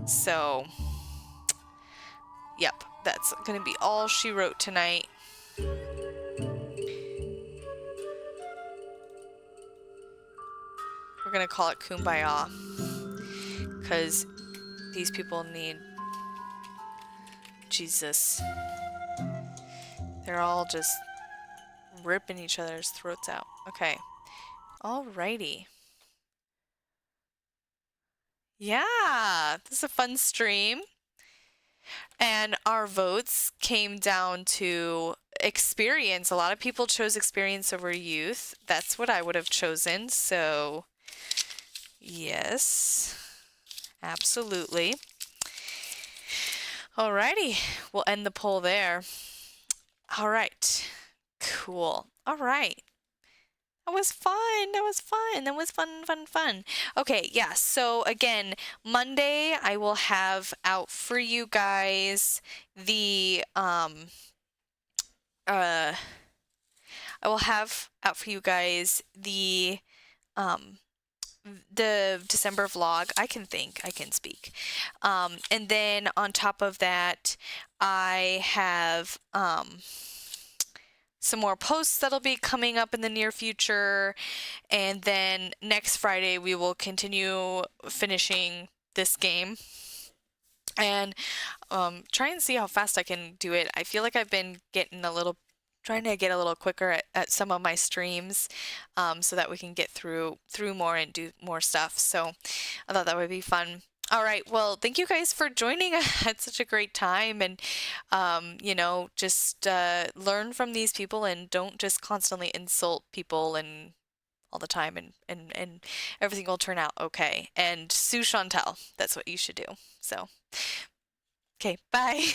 So, yep, that's going to be all she wrote tonight. We're going to call it Kumbaya because these people need Jesus. They're all just ripping each other's throats out. Okay. Alrighty. Yeah, this is a fun stream. And our votes came down to experience. A lot of people chose experience over youth. That's what I would have chosen. So, yes, absolutely. Alrighty, we'll end the poll there. All right, cool. All right. That was fun. That was fun. That was fun, fun, fun. Okay, yeah. So again, Monday I will have out for you guys the I will have out for you guys the the December vlog. I can speak. And then on top of that, I have some more posts that'll be coming up in the near future. And then next Friday, we will continue finishing this game and try and see how fast I can do it. I feel like I've been trying to get a little quicker at some of my streams, so that we can get through more and do more stuff. So I thought that would be fun. All right, well, thank you guys for joining. I had such a great time, and just learn from these people and don't just constantly insult people and all the time, and everything will turn out okay. And sue Chantel, that's what you should do. So okay, bye.